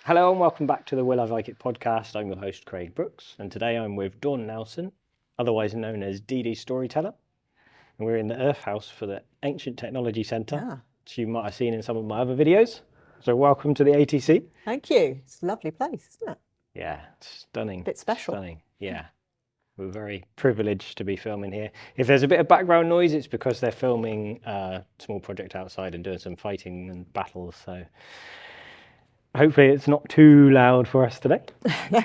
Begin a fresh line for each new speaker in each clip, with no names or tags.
Hello and welcome back to the Will I Vike It podcast. I'm your host Craig Brooks, and today I'm with Dawn Nelson, otherwise known as DD Storyteller, and we're in the Earth House for the Ancient Technology Centre, which you might have seen in some of my other videos. So welcome to the ATC.
Thank you. It's a lovely place, isn't it?
Yeah, stunning.
A bit special.
Stunning. Yeah. We're very privileged to be filming here. If there's a bit of background noise, it's because they're filming a small project outside and doing some fighting and battles. So hopefully it's not too loud for us today.
No.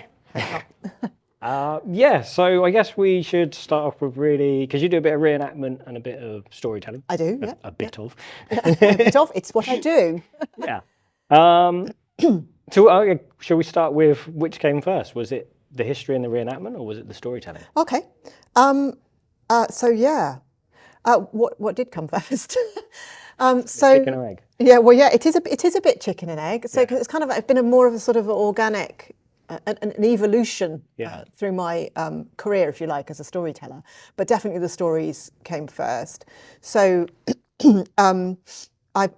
So I guess we should start off with really, because you do a bit of reenactment and a bit of storytelling.
I do, yeah.
A bit of.
A bit of. It's what I do.
Yeah. So shall we start with which came first? Was it the history and the reenactment, or was it the storytelling?
Okay. What did come first?
Chicken or egg?
Yeah. Well, yeah. It is a bit chicken and egg. So it's kind of like been more of a sort of organic, an evolution through my career, if you like, as a storyteller. But definitely the stories came first. So I've done a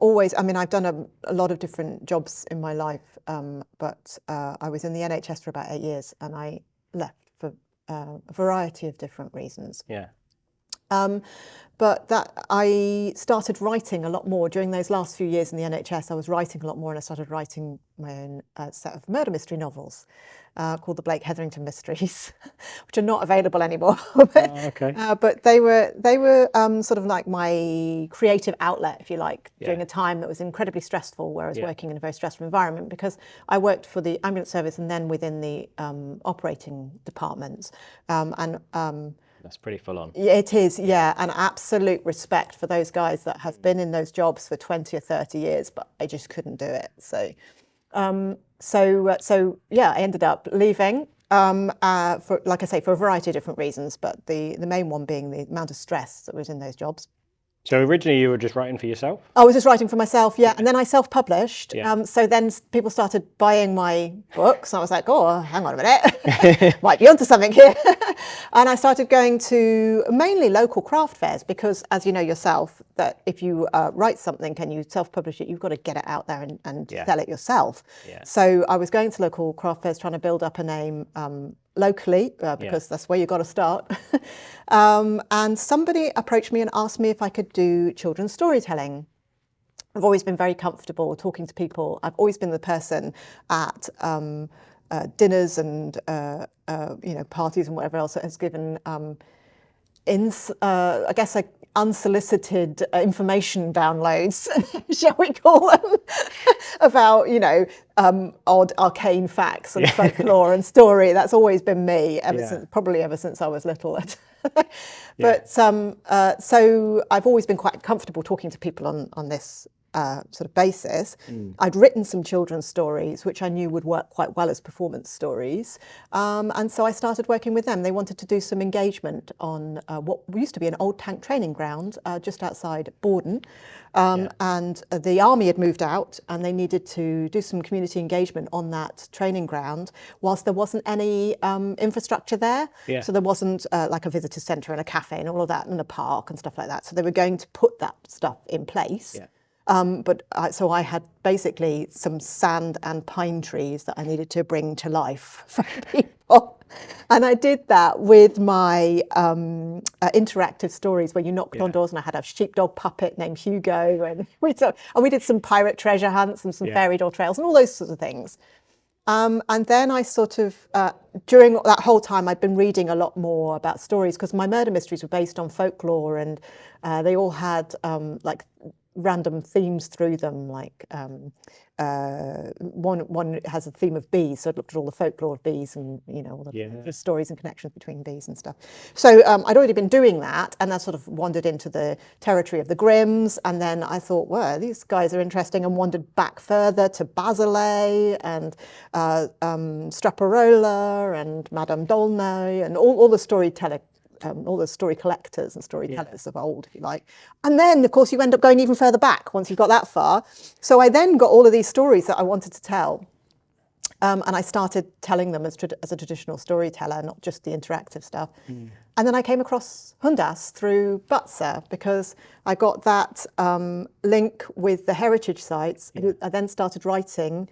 lot of different jobs in my life, but I was in the NHS for about 8 years, and I left for a variety of different reasons.
Yeah.
But that I started writing a lot more during those last few years in the NHS. I was writing a lot more, and I started writing my own set of murder mystery novels called the Blake Hetherington Mysteries, which are not available anymore. But they were sort of like my creative outlet, if you like, during a time that was incredibly stressful, where I was working in a very stressful environment, because I worked for the ambulance service and then within the operating departments.
That's pretty full on.
It is, yeah, and absolute respect for those guys that have been in those jobs for 20 or 30 years, but I just couldn't do it. So I ended up leaving, for, like I say, for a variety of different reasons, but the main one being the amount of stress that was in those jobs.
So originally you were just writing for yourself?
I was just writing for myself, yeah. And then I self-published. So then people started buying my books. And I was like, oh, hang on a minute. Might be onto something here. And I started going to mainly local craft fairs, because, as you know yourself, that if you write something and you self-publish it, you've got to get it out there and sell it yourself. So I was going to local craft fairs, trying to build up a name locally, because that's where you've got to start. And somebody approached me and asked me if I could do children's storytelling. I've always been very comfortable talking to people. I've always been the person at dinners and parties and whatever else that has given unsolicited information downloads, shall we call them, about, odd arcane facts and folklore and story. That's always been me probably ever since I was little. But so I've always been quite comfortable talking to people on this sort of basis. I'd written some children's stories, which I knew would work quite well as performance stories. And so I started working with them. They wanted to do some engagement on what used to be an old tank training ground just outside Borden. And the army had moved out, and they needed to do some community engagement on that training ground, whilst there wasn't any infrastructure there. So there wasn't like a visitor centre and a cafe and all of that, and a park and stuff like that. So they were going to put that stuff in place. So I had basically some sand and pine trees that I needed to bring to life for people. And I did that with my interactive stories, where you knocked on doors, and I had a sheepdog puppet named Hugo, and we did some pirate treasure hunts and some fairy door trails and all those sorts of things. And then I sort of, during that whole time, I'd been reading a lot more about stories, because my murder mysteries were based on folklore, and they all had like random themes through them, like one has a theme of bees, so I looked at all the folklore of bees and all the stories and connections between bees and stuff. So I'd already been doing that, and I sort of wandered into the territory of the Grimms, and then I thought, well, these guys are interesting, and wandered back further to Basilea and Straparola and Madame d'Aulnoy and all the storyteller all the story collectors and storytellers of old, if you like. And then, of course, you end up going even further back once you've got that far. So I then got all of these stories that I wanted to tell. And I started telling them as a traditional storyteller, not just the interactive stuff. Mm. And then I came across Hundas through Butser because I got that link with the heritage sites. Yeah. I then started writing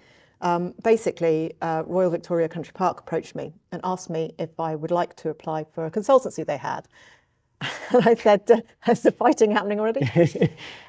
Basically, Royal Victoria Country Park approached me and asked me if I would like to apply for a consultancy they had. And I said, has the fighting happening already?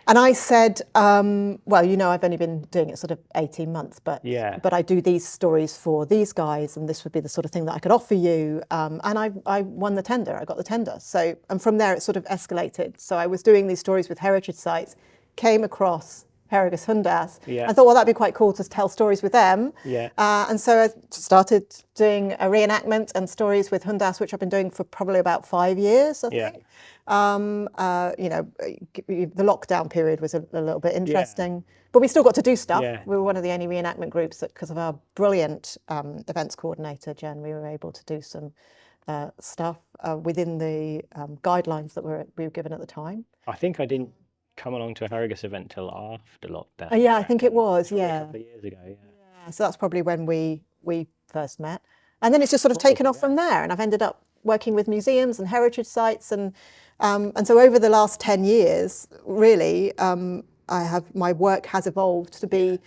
And I said, well, you know, I've only been doing it sort of 18 months, but I do these stories for these guys, and this would be the sort of thing that I could offer you. And I won the tender. I got the tender. So, and from there, it sort of escalated. So I was doing these stories with heritage sites, came across Herregus Hundas. I thought, well, that'd be quite cool to tell stories with them. And so I started doing a reenactment and stories with Hundas, which I've been doing for probably about 5 years, I think. You know, the lockdown period was a little bit interesting, but we still got to do stuff. We were one of the only reenactment groups that, because of our brilliant events coordinator, Jen, we were able to do some stuff within the guidelines that we were given at the time.
I think I didn't come along to a Herregus event till after lockdown.
Yeah, I think it was,
a couple of years ago,
so that's probably when we first met. And then it's just sort of taken off from there, and I've ended up working with museums and heritage sites, and so over the last 10 years, really, my work has evolved to be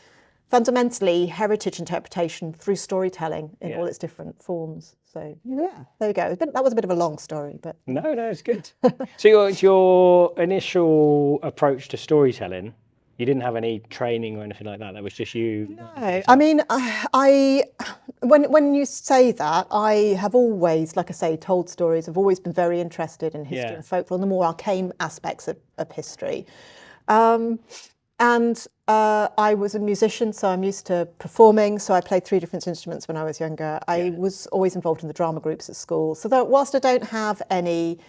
fundamentally heritage interpretation through storytelling in all its different forms. So there we go. That was a bit of a long story, but
no, it's good. So your initial approach to storytelling, you didn't have any training or anything like that. That was just you.
No, I mean, when you say that, I have always, like I say, told stories. I've always been very interested in history and folklore and the more arcane aspects of history. And I was a musician, so I'm used to performing. So I played 3 different instruments when I was younger. I was always involved in the drama groups at school. So that whilst I don't have any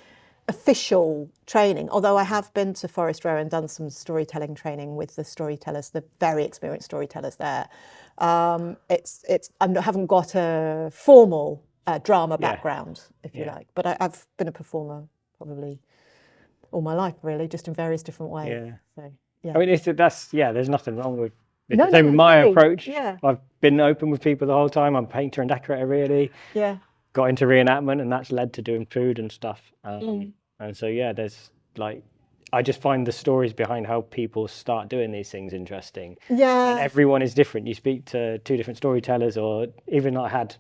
official training, although I have been to Forest Row and done some storytelling training with the storytellers, the very experienced storytellers there, I haven't got a formal drama background, if you like. But I've been a performer probably all my life, really, just in various different ways. So.
I mean, there's nothing wrong with it. The same with my approach. I've been open with people the whole time. I'm a painter and decorator, really. Got into reenactment, and that's led to doing food and stuff. And so, there's like, I just find the stories behind how people start doing these things interesting. And everyone is different. You speak to 2 different storytellers, or even I've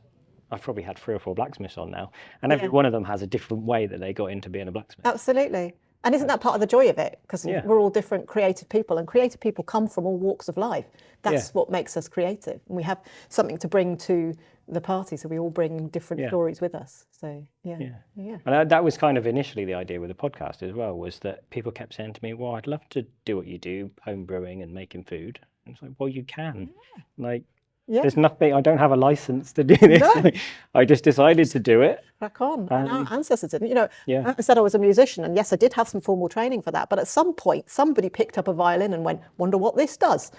probably had 3 or 4 blacksmiths on now, and every one of them has a different way that they got into being a blacksmith.
Absolutely. And isn't that part of the joy of it? Because we're all different creative people, and creative people come from all walks of life. That's what makes us creative. And we have something to bring to the party, so we all bring different stories with us. So, And
that was kind of initially the idea with the podcast as well, was that people kept saying to me, well, I'd love to do what you do, home brewing and making food. And it's like, well, you can. Like, there's nothing, I don't have a license to do this. No. I just decided to do it.
Crack on. And our ancestors didn't. You know, I said I was a musician, and yes, I did have some formal training for that. But at some point, somebody picked up a violin and went, wonder what this does.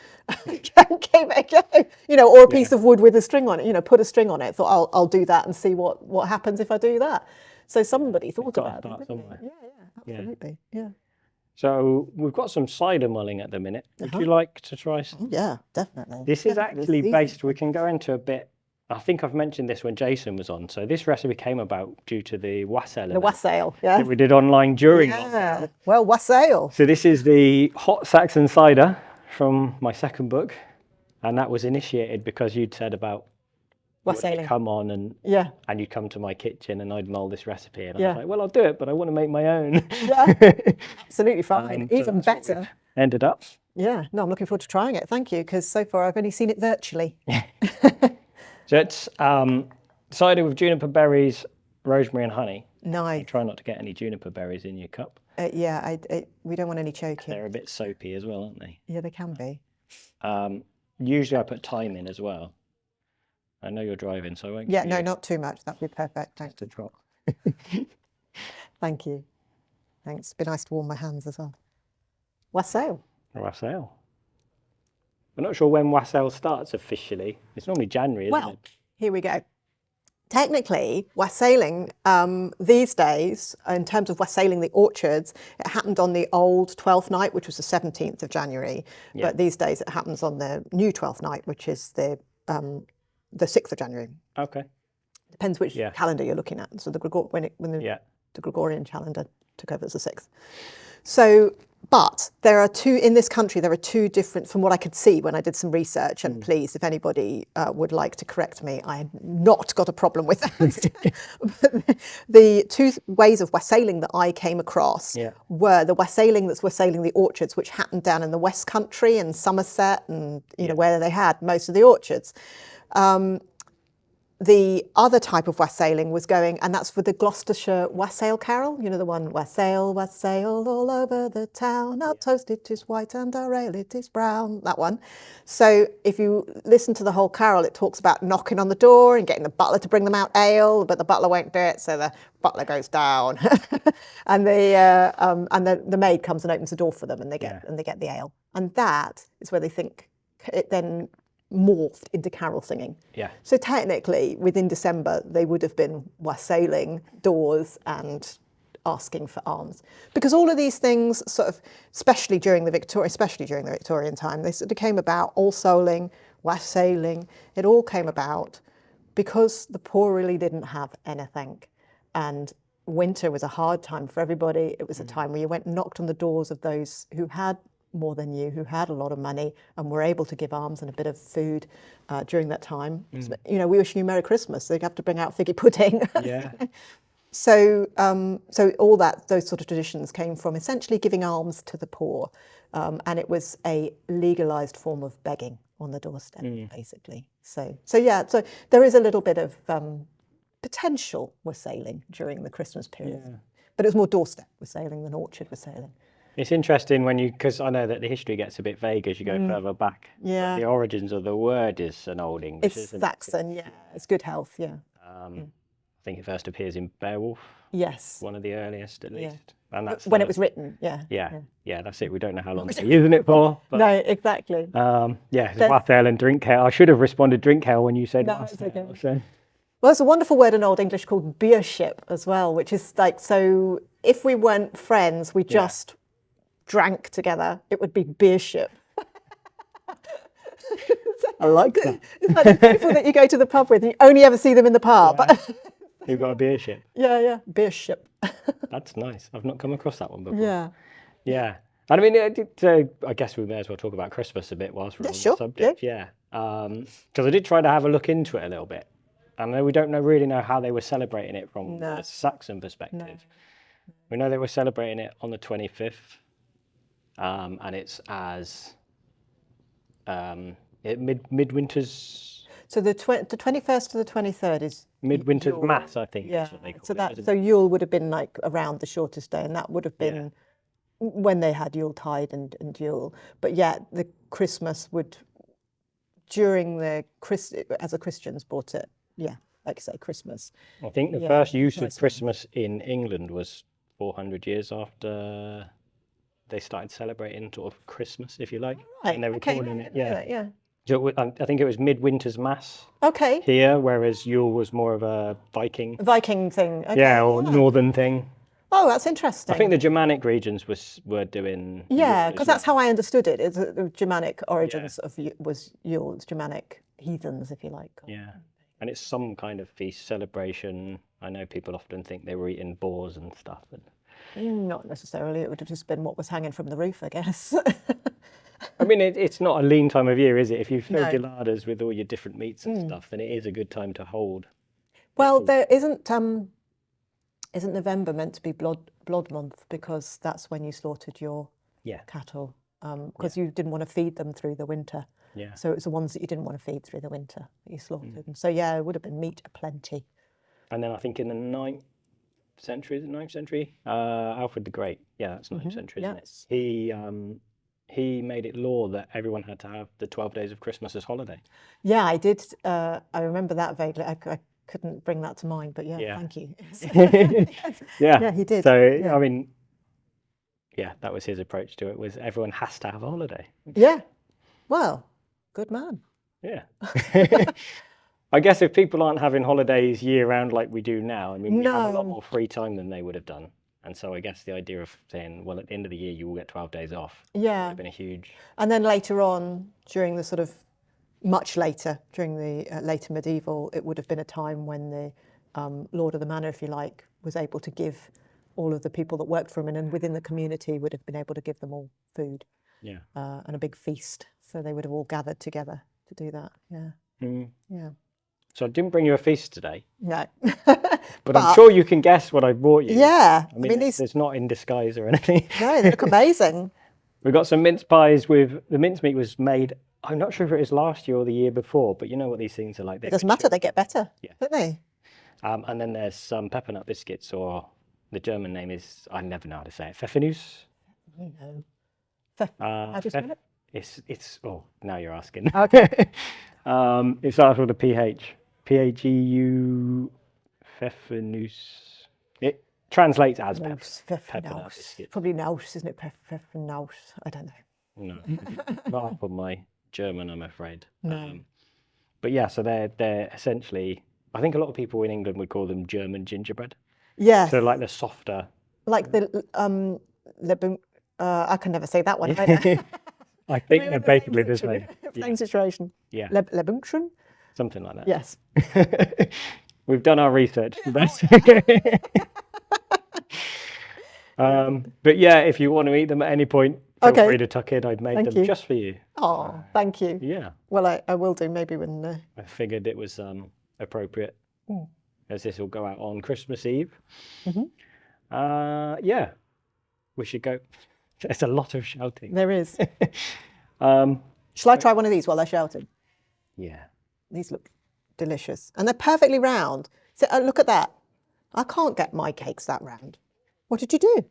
Gave it a go. You know, or a piece of wood with a string on it, you know, put a string on it. Thought, I'll do that and see what happens if I do that. So somebody thought about it. Absolutely. Yeah.
So we've got some cider mulling at the minute. Would you like to try some?
Yeah, definitely.
This is actually based, we can go into a bit, I think I've mentioned this when Jason was on. So this recipe came about due to the wassail.
The wassail, that
we did online during lockdown.
Well, wassail.
So this is the hot Saxon cider from my second book. And that was initiated because you'd said about
wassailing.
Come on and you'd come to my kitchen and I'd mull this recipe, and I was like, well, I'll do it, but I want to make my own.
Absolutely fine. Even better.
Ended up.
No, I'm looking forward to trying it. Thank you, because so far I've only seen it virtually.
So it's cider with juniper berries, rosemary and honey.
Nice.
Try not to get any juniper berries in your cup.
We don't want any choking.
They're a bit soapy as well, aren't they?
Yeah, they can be.
Usually I put thyme in as well. I know you're driving, so I won't.
Yeah, no, not too much. That'd be perfect. Thanks.
Just a drop.
Thank you. Thanks. It'd be nice to warm my hands as well. Wassail.
Wassail. I'm not sure when wassail starts officially. It's normally January, isn't it?
Here we go. Technically, wassailing these days, in terms of wassailing the orchards, it happened on the old 12th night, which was the 17th of January. But these days it happens on the new 12th night, which is the 6th of January.
Okay.
Depends which calendar you're looking at. So the Gregorian calendar took over as the 6th. So But there are two, in this country, there are two different, from what I could see when I did some research, and please, if anybody would like to correct me, I have not got a problem with that. But the two ways of wassailing that I came across were the wassailing that's wassailing the orchards, which happened down in the West Country and Somerset and, you know, where they had most of the orchards. The other type of wassailing was going, and that's for the Gloucestershire wassail carol, you know, the one, wassail, wassail all over the town, our toast it is white and our ale it is brown, that one. So if you listen to the whole carol, it talks about knocking on the door and getting the butler to bring them out ale, but the butler won't do it, so the butler goes down, and the maid comes and opens the door for them, and they get the ale, and that is where they think it then morphed into carol singing. Yeah. So technically, within December, they would have been wassailing doors and asking for alms, because all of these things, sort of, especially during the Victorian time, they sort of came about. All souling, wassailing, it all came about because the poor really didn't have anything, and winter was a hard time for everybody. It was a time where you went and knocked on the doors of those who had more than you, who had a lot of money and were able to give alms and a bit of food during that time. So, you know, we wishing you Merry Christmas, they'd have to bring out figgy pudding. Yeah. So all those sort of traditions came from essentially giving alms to the poor, and it was a legalised form of begging on the doorstep, basically. So there is a little bit of potential wassailing during the Christmas period, but it was more doorstep wassailing than orchard wassailing.
It's interesting because I know that the history gets a bit vague as you go further back. Yeah. The origins of the word is an Old English,
it's Saxon, yeah. It's good health, yeah.
I think it first appears in Beowulf.
Yes.
One of the earliest, at least. Yeah. And that's
when it was written, yeah.
Yeah, that's it. We don't know how long they're using it for. But,
no, exactly.
It's wassail and drink ale. I should have responded drink ale when you said wassail.
Okay. So. Well, there's a wonderful word in Old English called beership as well, which is like, so if we weren't friends, we just drank together, it would be beership.
I like that.
It's like the people that you go to the pub with and you only ever see them in the pub.
You've got a beership.
Yeah, beership.
That's nice. I've not come across that one before. Yeah. And I mean, I guess we may as well talk about Christmas a bit whilst we're on the subject. Yeah. Because I did try to have a look into it a little bit. And we don't really know how they were celebrating it from a Saxon perspective. No. We know they were celebrating it on the 25th. And it's as midwinter's.
So the 21st to the 23rd is
midwinter's mass, I think.
Yeah. So Yule would have been like around the shortest day, and that would have been when they had Yuletide and Yule. But the Christmas would during the as the Christians brought it. Yeah, like I say, Christmas.
I think the first use of Christmas in England was 400 years after they started celebrating sort of Christmas, if you like.
Right.
And they were calling it, So I think it was midwinter's mass.
Okay.
Here, whereas Yule was more of a Viking
thing. Okay.
Yeah, or northern thing.
Oh, that's interesting.
I think the Germanic regions were doing.
Yeah, because that's how I understood it. It's the Germanic origins of was Yule. It's Germanic heathens, if you like.
Yeah, and it's some kind of feast celebration. I know people often think they were eating boars and stuff.
Not necessarily. It would have just been what was hanging from the roof, I guess.
I mean, it's not a lean time of year, is it? If you've filled your larders with all your different meats and stuff, then it is a good time to hold.
Well, there isn't November meant to be blood month, because that's when you slaughtered your cattle, because you didn't want to feed them through the winter. Yeah. So it was the ones that you didn't want to feed through the winter that you slaughtered. And so it would have been meat aplenty.
And then I think in the 9th century, is it 9th century? Alfred the Great. Yeah, that's 9th century, isn't it? He made it law that everyone had to have the 12 days of Christmas as holiday.
Yeah, I did. I remember that vaguely. I couldn't bring that to mind, but thank you. Yeah, he did.
So, I mean, that was his approach to it, was everyone has to have a holiday.
Yeah. Well, good man.
Yeah. I guess if people aren't having holidays year round like we do now, I mean, we have a lot more free time than they would have done. And so I guess the idea of saying, well, at the end of the year, you will get 12 days off. Yeah. Would have been a huge.
And then later on, during the sort of much later, during the later medieval, it would have been a time when the Lord of the Manor, if you like, was able to give all of the people that worked for him, and within the community would have been able to give them all food.
Yeah.
And a big feast. So they would have all gathered together to do that. Yeah. Yeah.
So I didn't bring you a feast today.
No.
But I'm sure you can guess what I brought you.
Yeah.
I mean it's not in disguise or anything.
No, they look amazing.
We've got some mince pies with, the mincemeat was made, I'm not sure if it was last year or the year before, but you know what these things are like.
It doesn't matter, they get better, don't they?
And then there's some pepper nut biscuits, or the German name is, I never know how to say it, Pfeffernuss.
No. How do you spell it?
It's oh, now you're asking.
Okay.
It starts with a PH. P-H-E-U, Pfeffernuss. It translates as pepper nut biscuits.
Probably Naus, isn't it? Pfeffernuss. I don't know.
No, not up on my German, I'm afraid.
No.
But yeah, so they're essentially, I think a lot of people in England would call them German gingerbread.
Yes.
So like the softer.
Like the I can never say that one either.
I think they're basically the same.
Same situation.
Yeah.
Lebunction?
Something like that.
Yes.
We've done our research. But yeah, if you want to eat them at any point, feel free to tuck in. I've made them just for you.
Oh, thank you.
Yeah.
Well, I will do maybe when...
I figured it was appropriate, as this will go out on Christmas Eve. Yeah, we should go. There's a lot of shouting.
There is. Shall I try one of these while they're shouting?
Yeah.
These look delicious. And they're perfectly round. So look at that. I can't get my cakes that round. What did you do?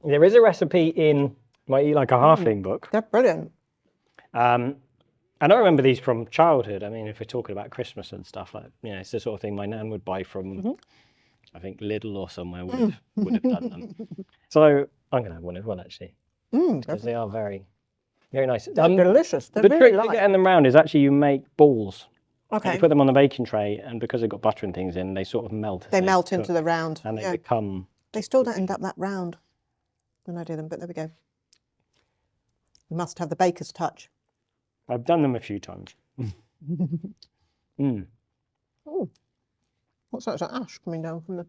There is a recipe in my Eat Like a Halfling book.
They're brilliant.
And I remember these from childhood. I mean, if we're talking about Christmas and stuff, like, you know, it's the sort of thing my nan would buy from, I think, Lidl or somewhere would have done them. So I'm going to have one as well, actually, because they are very, very nice.
They're delicious. They're
the
really
trick to getting them round is actually you make balls.
Okay.
You put them on the baking tray, and because they've got butter and things in, they sort of melt.
They melt into the round.
And they become...
They still don't end up that round when I do them, but there we go. You must have the baker's touch.
I've done them a few times.
Oh, what's that? Is that ash coming down from the...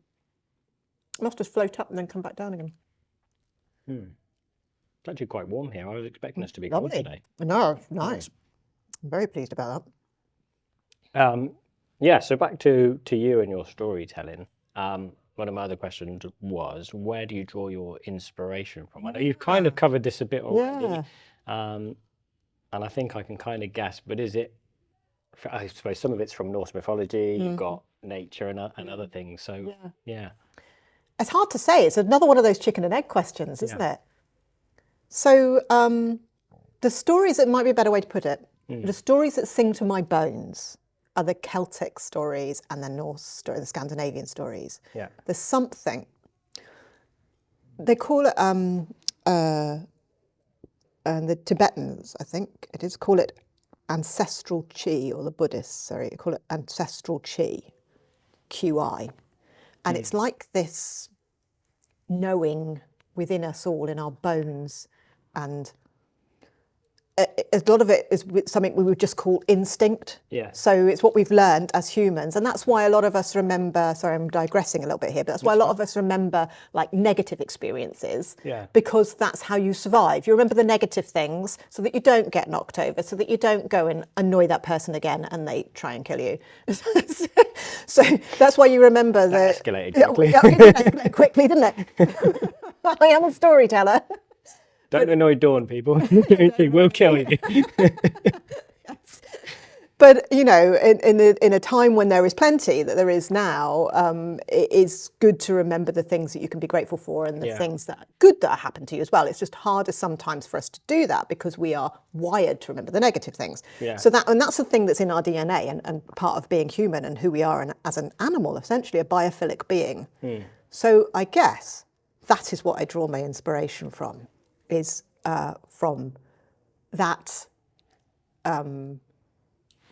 It must just float up and then come back down again.
It's actually quite warm here. I was expecting us to be cold today.
No, it's nice. I'm very pleased about that.
Yeah, so back to you and your storytelling. One of my other questions was, where do you draw your inspiration from? I know you've kind of covered this a bit already, and I think I can kind of guess, but is it, I suppose some of it's from Norse mythology, you've got nature and other things, so yeah.
It's hard to say. It's another one of those chicken and egg questions, isn't it? So the stories, it might be a better way to put it, the stories that sing to my bones are the Celtic stories and the Norse stories, the Scandinavian stories.
Yeah.
There's something, they call it, and the Tibetans, I think it is, call it ancestral chi, or the Buddhists, sorry, call it ancestral chi, QI. And it's like this knowing within us all, in our bones, and a lot of it is something we would just call instinct.
Yeah.
So it's what we've learned as humans. And that's why a lot of us remember, sorry, I'm digressing a little bit here, but that's why a lot of us remember like negative experiences, because that's how you survive. You remember the negative things so that you don't get knocked over, so that you don't go and annoy that person again and they try and kill you. So that's why you remember
that escalated quickly.
It escalated quickly, didn't it? I am a storyteller.
Don't annoy Dawn, people. She will kill you.
But, you know, in a time when there is plenty that there is now, it is good to remember the things that you can be grateful for and the things that are good that happen to you as well. It's just harder sometimes for us to do that because we are wired to remember the negative things. Yeah. So that's the thing that's in our DNA and part of being human and who we are as an animal, essentially a biophilic being. So I guess that is what I draw my inspiration from. Is from that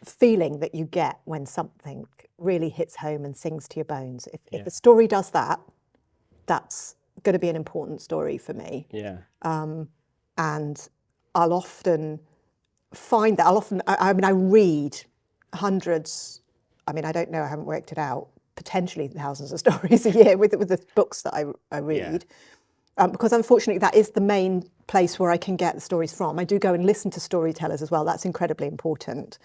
feeling that you get when something really hits home and sings to your bones. If a story does that, that's going to be an important story for me. Yeah. And I'll often find that, I read hundreds, I mean, I don't know, I haven't worked it out, potentially thousands of stories a year with the books that I read. Because unfortunately that is the main place where I can get the stories from. I do go and listen to storytellers as well. That's incredibly important.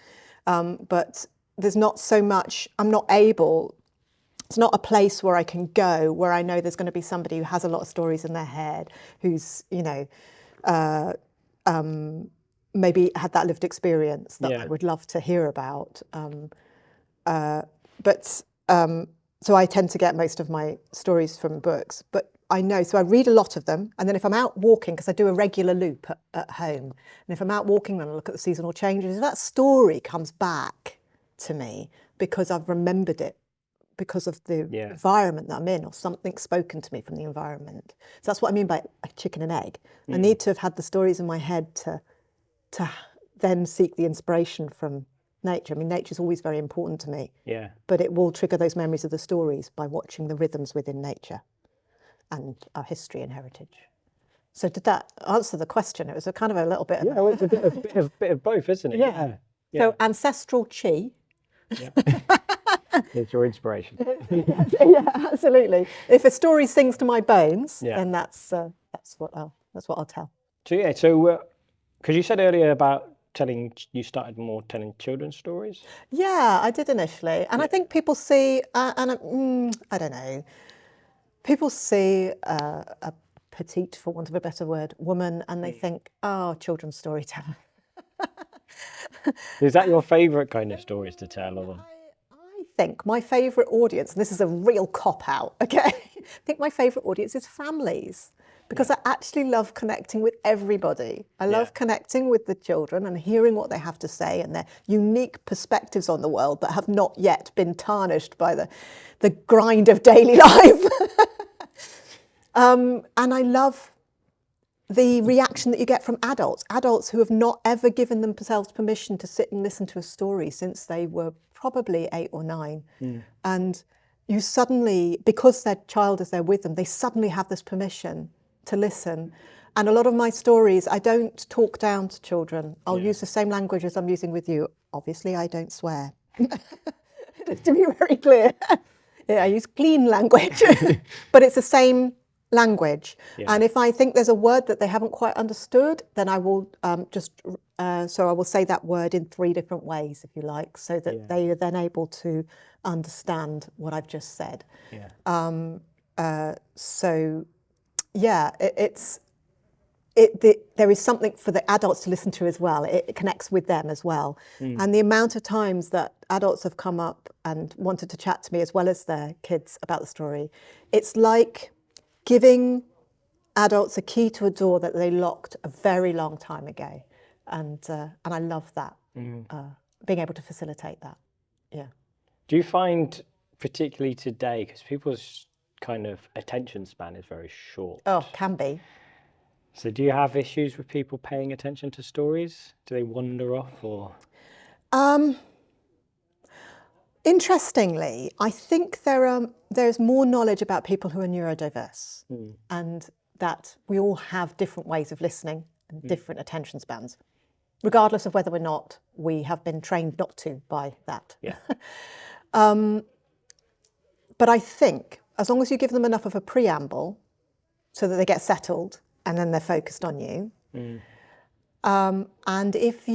But there's not so much, it's not a place where I can go where I know there's going to be somebody who has a lot of stories in their head, who's, maybe had that lived experience that I would love to hear about. So I tend to get most of my stories from books, but I know, so I read a lot of them. And then if I'm out walking, because I do a regular loop at home, and if I'm out walking and I look at the seasonal changes, that story comes back to me because I've remembered it because of the environment that I'm in, or something spoken to me from the environment. So that's what I mean by a chicken and egg. I need to have had the stories in my head to then seek the inspiration from nature. I mean, nature's always very important to me. But it will trigger those memories of the stories by watching the rhythms within nature and our history and heritage. So did that answer the question? It was a kind of a little bit.
Well, it's a bit of both, isn't it?
Yeah. So ancestral chi.
It's your inspiration.
Yeah, absolutely. If a story sings to my bones, then that's what I'll tell.
So because you said earlier about you started more telling children's stories.
Yeah, I did initially, and I think people see, I don't know, people see a petite, for want of a better word, woman, and they think, oh, children's storyteller.
Is that your favourite kind of stories to tell? Or?
I think my favourite audience, and this is a real cop-out, okay? I think my favourite audience is families, because I actually love connecting with everybody. I love connecting with the children and hearing what they have to say and their unique perspectives on the world that have not yet been tarnished by the grind of daily life. And I love the reaction that you get from adults who have not ever given themselves permission to sit and listen to a story since they were probably 8 or 9. And you suddenly, because their child is there with them, they suddenly have this permission to listen. And a lot of my stories, I don't talk down to children. I'll use the same language as I'm using with you. Obviously, I don't swear. To be very clear. I use clean language, but it's the same language. And if I think there's a word that they haven't quite understood, then I will so I will say that word in 3 different ways, if you like, so that they are then able to understand what I've just said. There is something for the adults to listen to as well. It connects with them as well. And the amount of times that adults have come up and wanted to chat to me as well as their kids about the story, it's like giving adults a key to a door that they locked a very long time ago. And I love that, being able to facilitate that.
Do you find, particularly today, because people's kind of attention span is very short?
Oh, can be.
So do you have issues with people paying attention to stories? Do they wander off or?
Interestingly, I think there's more knowledge about people who are neurodiverse and that we all have different ways of listening and different attention spans, regardless of whether or not we have been trained not to by that. But I think as long as you give them enough of a preamble so that they get settled and then they're focused on you, and if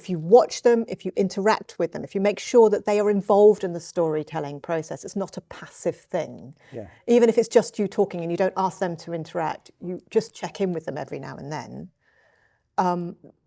you watch them, if you interact with them, if you make sure that they are involved in the storytelling process, it's not a passive thing. Even if it's just you talking and you don't ask them to interact, you just check in with them every now and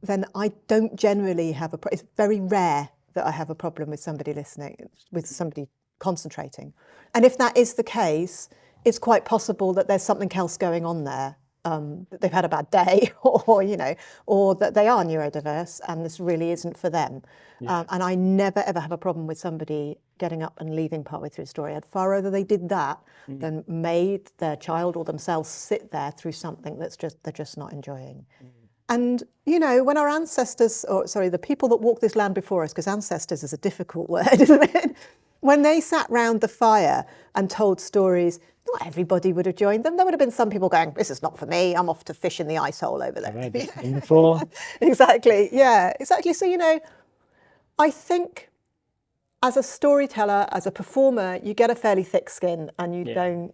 then I don't generally have it's very rare that I have a problem with somebody listening, with somebody concentrating. And if that is the case, it's quite possible that there's something else going on there. That they've had a bad day, or that they are neurodiverse and this really isn't for them. And I never ever have a problem with somebody getting up and leaving partway through a story. I'd far rather they did that than made their child or themselves sit there through something they're just not enjoying. And when our ancestors, the people that walked this land before us, because ancestors is a difficult word, isn't it? When they sat round the fire and told stories, not everybody would have joined them. There would have been some people going, this is not for me, I'm off to fish in the ice hole over there.
Before.
Exactly, yeah, exactly. So, I think as a storyteller, as a performer, you get a fairly thick skin and you don't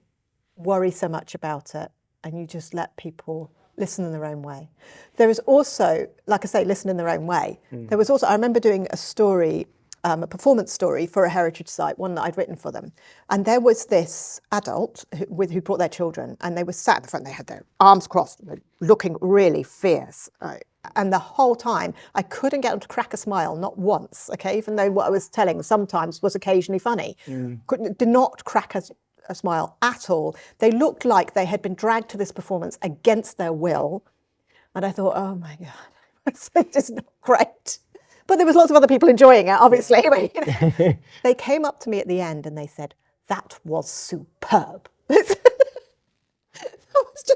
worry so much about it, and you just let people listen in their own way. There is also, like I say, listen in their own way. There was also, I remember doing a story, a performance story for a heritage site, one that I'd written for them. And there was this adult who brought their children, and they were sat in the front, they had their arms crossed, looking really fierce. And the whole time, I couldn't get them to crack a smile, not once, okay? Even though what I was telling sometimes was occasionally funny. Did not crack a smile at all. They looked like they had been dragged to this performance against their will. And I thought, oh my God, it's just not great. But there was lots of other people enjoying it, obviously. They came up to me at the end and they said, that was superb.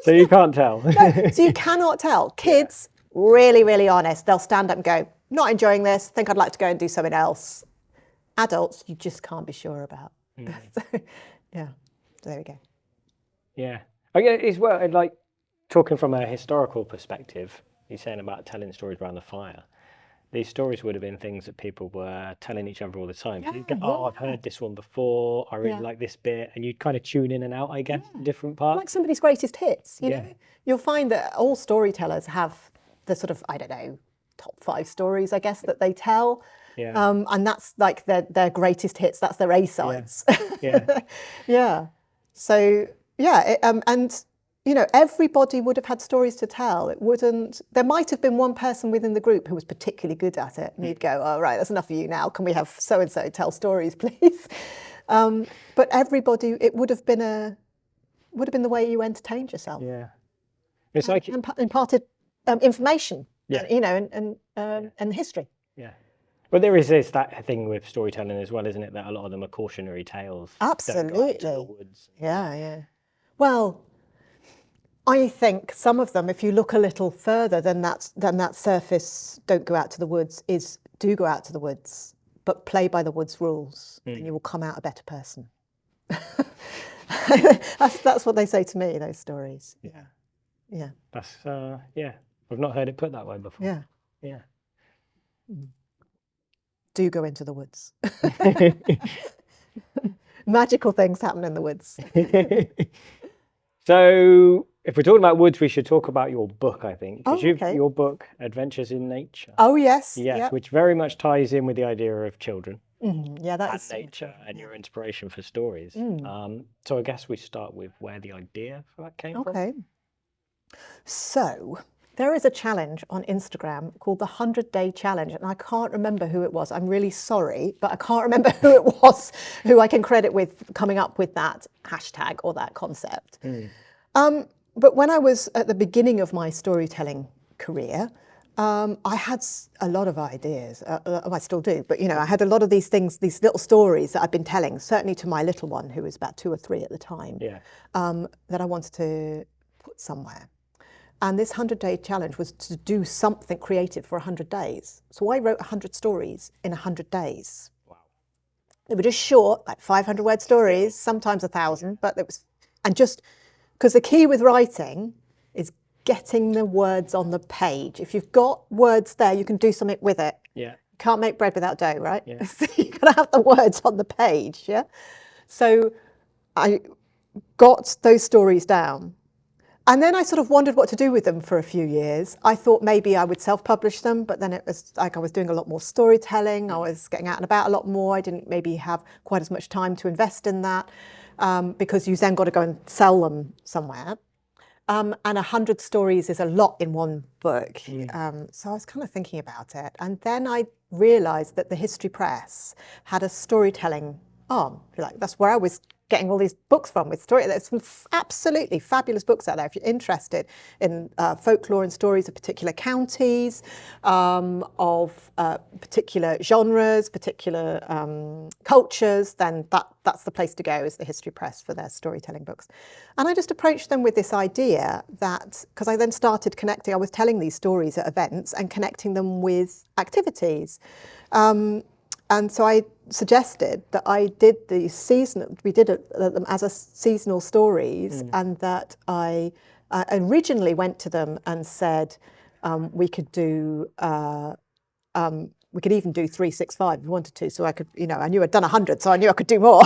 So you can't tell.
No, so you cannot tell. Kids, really, really honest. They'll stand up and go, not enjoying this, think I'd like to go and do something else. Adults, you just can't be sure about. So, yeah, so there we go.
Yeah. It's well, like talking from a historical perspective, you're saying about telling stories around the fire. These stories would have been things that people were telling each other all the time. So you'd go, oh, I've heard this one before. I really like this bit. And you'd kind of tune in and out, I guess, different parts.
Like somebody's greatest hits, you know? You'll find that all storytellers have the sort of, I don't know, top 5 stories, I guess, that they tell. And that's like their greatest hits. That's their A-sides. Yeah. So, and, you know, everybody would have had stories to tell. It wouldn't, there might have been one person within the group who was particularly good at it. And you'd go, oh, right, that's enough of you now. Can we have so-and-so tell stories, please? But everybody, it would have been the way you entertained yourself.
Yeah. It's like
imparted information, you know, and history.
Yeah. But there is that thing with storytelling as well, isn't it? That a lot of them are cautionary tales.
Absolutely.
Don't go out to the woods.
Yeah. Well, I think some of them, if you look a little further than that surface, don't go out to the woods, do go out to the woods, but play by the woods rules, and you will come out a better person. That's what they say to me, those stories. Yeah.
That's I've not heard it put that way before. Yeah.
Do go into the woods. Magical things happen in the woods.
So if we're talking about woods, we should talk about your book, I think.
Okay.
Your book, Adventures in Nature.
Oh, yes.
Yes, which very much ties in with the idea of children.
Yeah, that is
nature and your inspiration for stories. So I guess we start with where the idea for that came from.
Okay. So there is a challenge on Instagram called the 100-Day Challenge, and I can't remember who it was. I'm really sorry, but I can't remember who it was who I can credit with coming up with that hashtag or that concept. But when I was at the beginning of my storytelling career, I had a lot of ideas. I still do, but you know, I had a lot of these things, these little stories that I'd been telling, certainly to my little one, who was about 2 or 3 at the time, that I wanted to put somewhere. And this 100-Day Challenge was to do something creative for 100 days. So I wrote 100 stories in 100 days.
Wow.
They were just short, like 500-word stories, sometimes 1,000, but it was, and just, because the key with writing is getting the words on the page. If you've got words there, you can do something with it.
Yeah.
You can't make bread without dough, right?
Yeah.
So you've got to have the words on the page, yeah? So I got those stories down. And then I sort of wondered what to do with them for a few years. I thought maybe I would self-publish them, but then it was like I was doing a lot more storytelling. I was getting out and about a lot more. I didn't maybe have quite as much time to invest in that because you then got to go and sell them somewhere. And 100 stories is a lot in one book. So I was kind of thinking about it. And then I realised that the History Press had a storytelling arm. Like, that's where I was getting all these books from with story. There's some absolutely fabulous books out there if you're interested in folklore and stories of particular counties, of particular genres, particular cultures, then that's the place to go, is the History Press for their storytelling books. And I just approached them with this idea that, because I then started connecting, I was telling these stories at events and connecting them with activities. And so I suggested that I did these seasonal, we did them as a seasonal stories, and that I originally went to them and said we could do We could even do 365 if we wanted to. So I could, I knew I'd done 100, so I knew I could do more.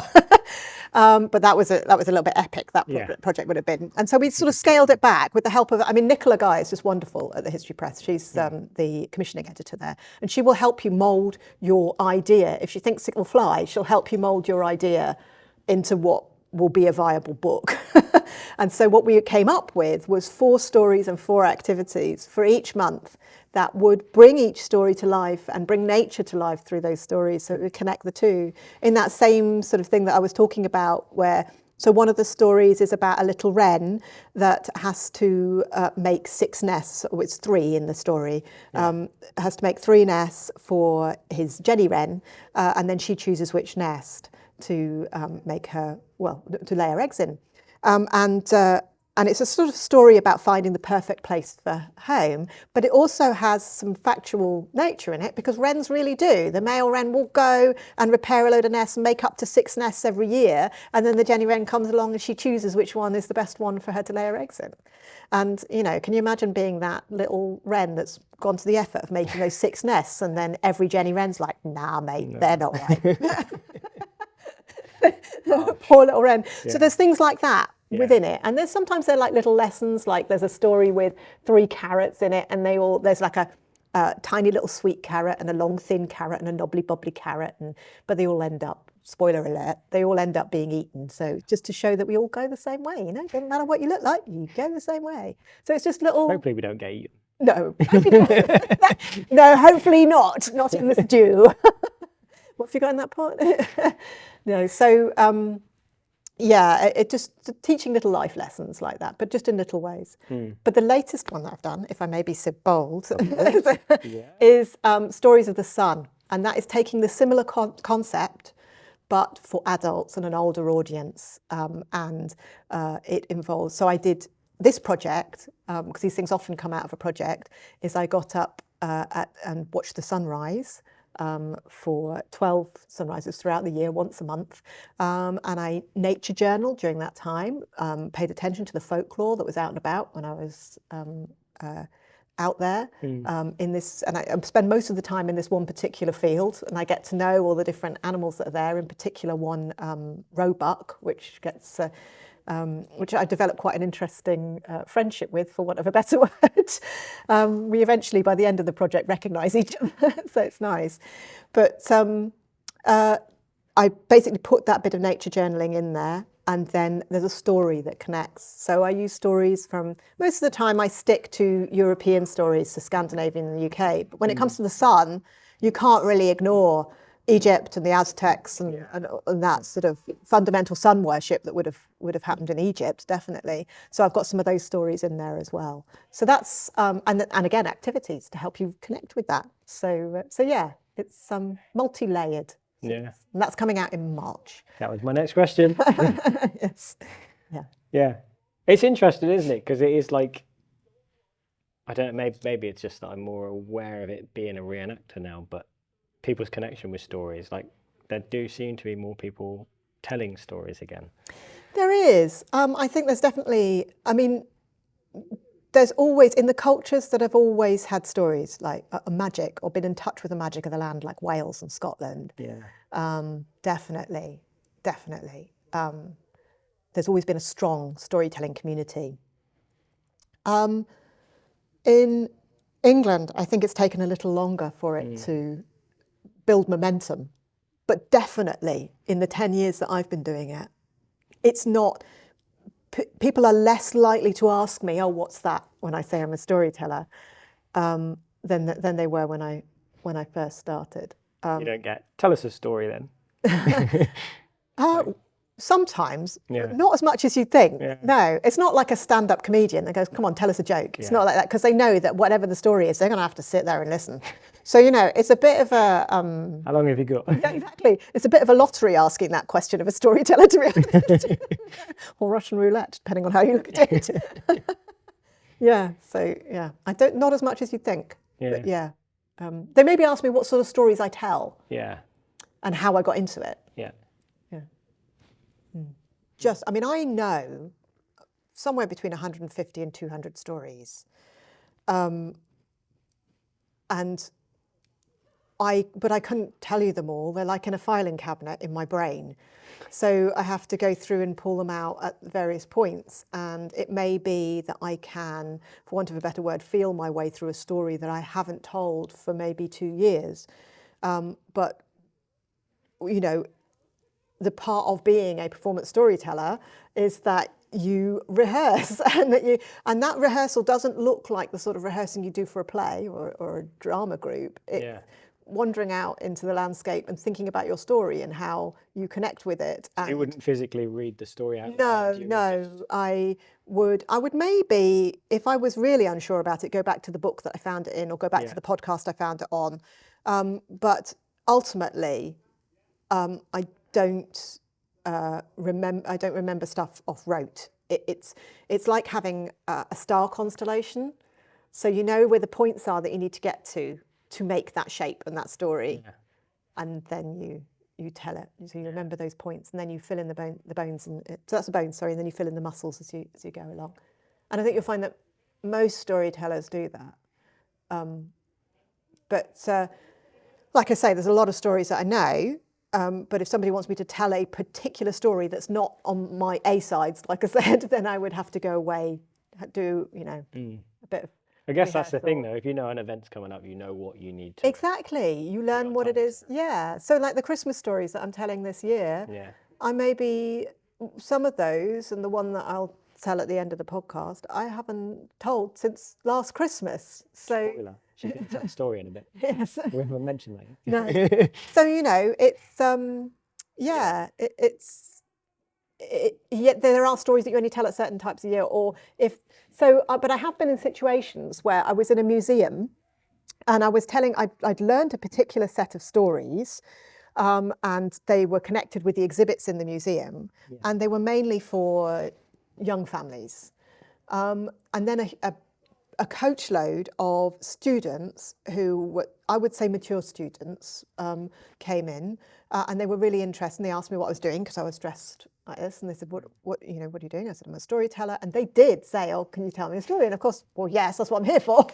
But that was a little bit epic, that project would have been. And so we sort of scaled it back with the help of, Nicola Guy is just wonderful at the History Press. She's the commissioning editor there. And she will help you mould your idea. If she thinks it will fly, she'll help you mould your idea into what will be a viable book. And so what we came up with was 4 stories and 4 activities for each month that would bring each story to life and bring nature to life through those stories, so it would connect the two. In that same sort of thing that I was talking about, so one of the stories is about a little wren that has to make 6 nests, or it's 3 in the story, has to make 3 nests for his Jenny wren, and then she chooses which nest to to lay her eggs in. And it's a sort of story about finding the perfect place for home, but it also has some factual nature in it, because wrens really do. The male wren will go and repair a load of nests and make up to 6 nests every year, and then the Jenny wren comes along and she chooses which one is the best one for her to lay her eggs in. And, can you imagine being that little wren that's gone to the effort of making those 6 nests, and then every Jenny wren's like, nah, mate, they're not right. Poor little wren. So there's things like that within it, and sometimes they're like little lessons. Like there's a story with 3 carrots in it, and there's like a tiny little sweet carrot and a long thin carrot and a knobbly bobbly carrot, but they all end up, spoiler alert, they all end up being eaten. So just to show that we all go the same way, doesn't matter what you look like, you go the same way. So it's just little.
Hopefully we don't get eaten.
No, no, hopefully not in the stew. What have you got in that pot? No, so it just teaching little life lessons like that, but just in little ways. But the latest one that I've done, if I may be so bold, is Stories of the Sun, and that is taking the similar concept, but for adults and an older audience, and it involves. So I did this project because these things often come out of a project. Is I got up and watched the sunrise. For 12 sunrises throughout the year, once a month. And I nature journaled during that time, paid attention to the folklore that was out and about when I was out there in this, and I spend most of the time in this one particular field, and I get to know all the different animals that are there, in particular one roebuck, which I developed quite an interesting friendship with, for want of a better word. We eventually, by the end of the project, recognise each other, so it's nice. But I basically put that bit of nature journaling in there, and then there's a story that connects. So I use stories from, most of the time I stick to European stories, so Scandinavian and the UK. But when it comes to the sun, you can't really ignore Egypt and the Aztecs and that sort of fundamental sun worship that would have happened in Egypt, definitely. So I've got some of those stories in there as well. So that's and again, activities to help you connect with that. So yeah, it's multi-layered.
Yeah,
and that's coming out in March.
That was my next question.
Yes.
Yeah, it's interesting, isn't it? Because it is like, I don't know, maybe it's just that I'm more aware of it being a reenactor now, but people's connection with stories, like there do seem to be more people telling stories again. There
is. I think there's definitely, there's always, in the cultures that have always had stories, like a magic, or been in touch with the magic of the land, like Wales and Scotland. Definitely. There's always been a strong storytelling community. In England, I think it's taken a little longer for it to build momentum, but definitely in the 10 years that I've been doing it, it's not, people are less likely to ask me, oh, what's that, when I say I'm a storyteller, than they were when I first started.
You don't get, tell us a story then.
Sometimes, not as much as you'd think. No, it's not like a stand-up comedian that goes, come on, tell us a joke. It's not like that, because they know that whatever the story is, they're going to have to sit there and listen. So, it's a bit of a...
How long have you got?
Yeah, exactly. It's a bit of a lottery asking that question of a storyteller, to be honest. Or Russian roulette, depending on how you look at it. Not as much as you'd think. But they maybe ask me what sort of stories I tell. And how I got into it. I know somewhere between 150 and 200 stories. And but I couldn't tell you them all. They're like in a filing cabinet in my brain. So I have to go through and pull them out at various points. And it may be that I can, for want of a better word, feel my way through a story that I haven't told for maybe 2 years. But, you know, the part of being a performance storyteller is that you rehearse and that rehearsal doesn't look like the sort of rehearsing you do for a play or a drama group. It's wandering out into the landscape and thinking about your story and how you connect with it.
So you wouldn't physically read the story out?
No. I would maybe, if I was really unsure about it, go back to the book that I found it in or go back to the podcast I found it on. But ultimately, I don't remember stuff off rote. It's like having a star constellation. So you know where the points are that you need to get to make that shape and that story, and then you tell it. So you remember those points, and then you fill in the bones, and so that's the bones. Sorry, and then you fill in the muscles as you go along. And I think you'll find that most storytellers do that. But like I say, there's a lot of stories that I know. But if somebody wants me to tell a particular story that's not on my A-sides, like I said, then I would have to go away, do, a bit of
I guess that's the thing, though. If you know an event's coming up, you know what you need to...
Exactly. You learn what it is. Yeah. So like the Christmas stories that I'm telling this year, I maybe, some of those, and the one that I'll tell at the end of the podcast, I haven't told since last Christmas. So... Spoiler.
She's going to tell the story in a bit.
Yes.
We haven't mentioned that.
No. So, it's, there are stories that you only tell at certain types of year, or but I have been in situations where I was in a museum and I was I'd learned a particular set of stories, and they were connected with the exhibits in the museum, and they were mainly for young families. And then a coachload of students who were, I would say, mature students, came in, and they were really interested. And they asked me what I was doing because I was dressed like this, and they said, "What are you doing?" I said, "I'm a storyteller." And they did say, "Oh, can you tell me a story?" And of course, well, yes, that's what I'm here for.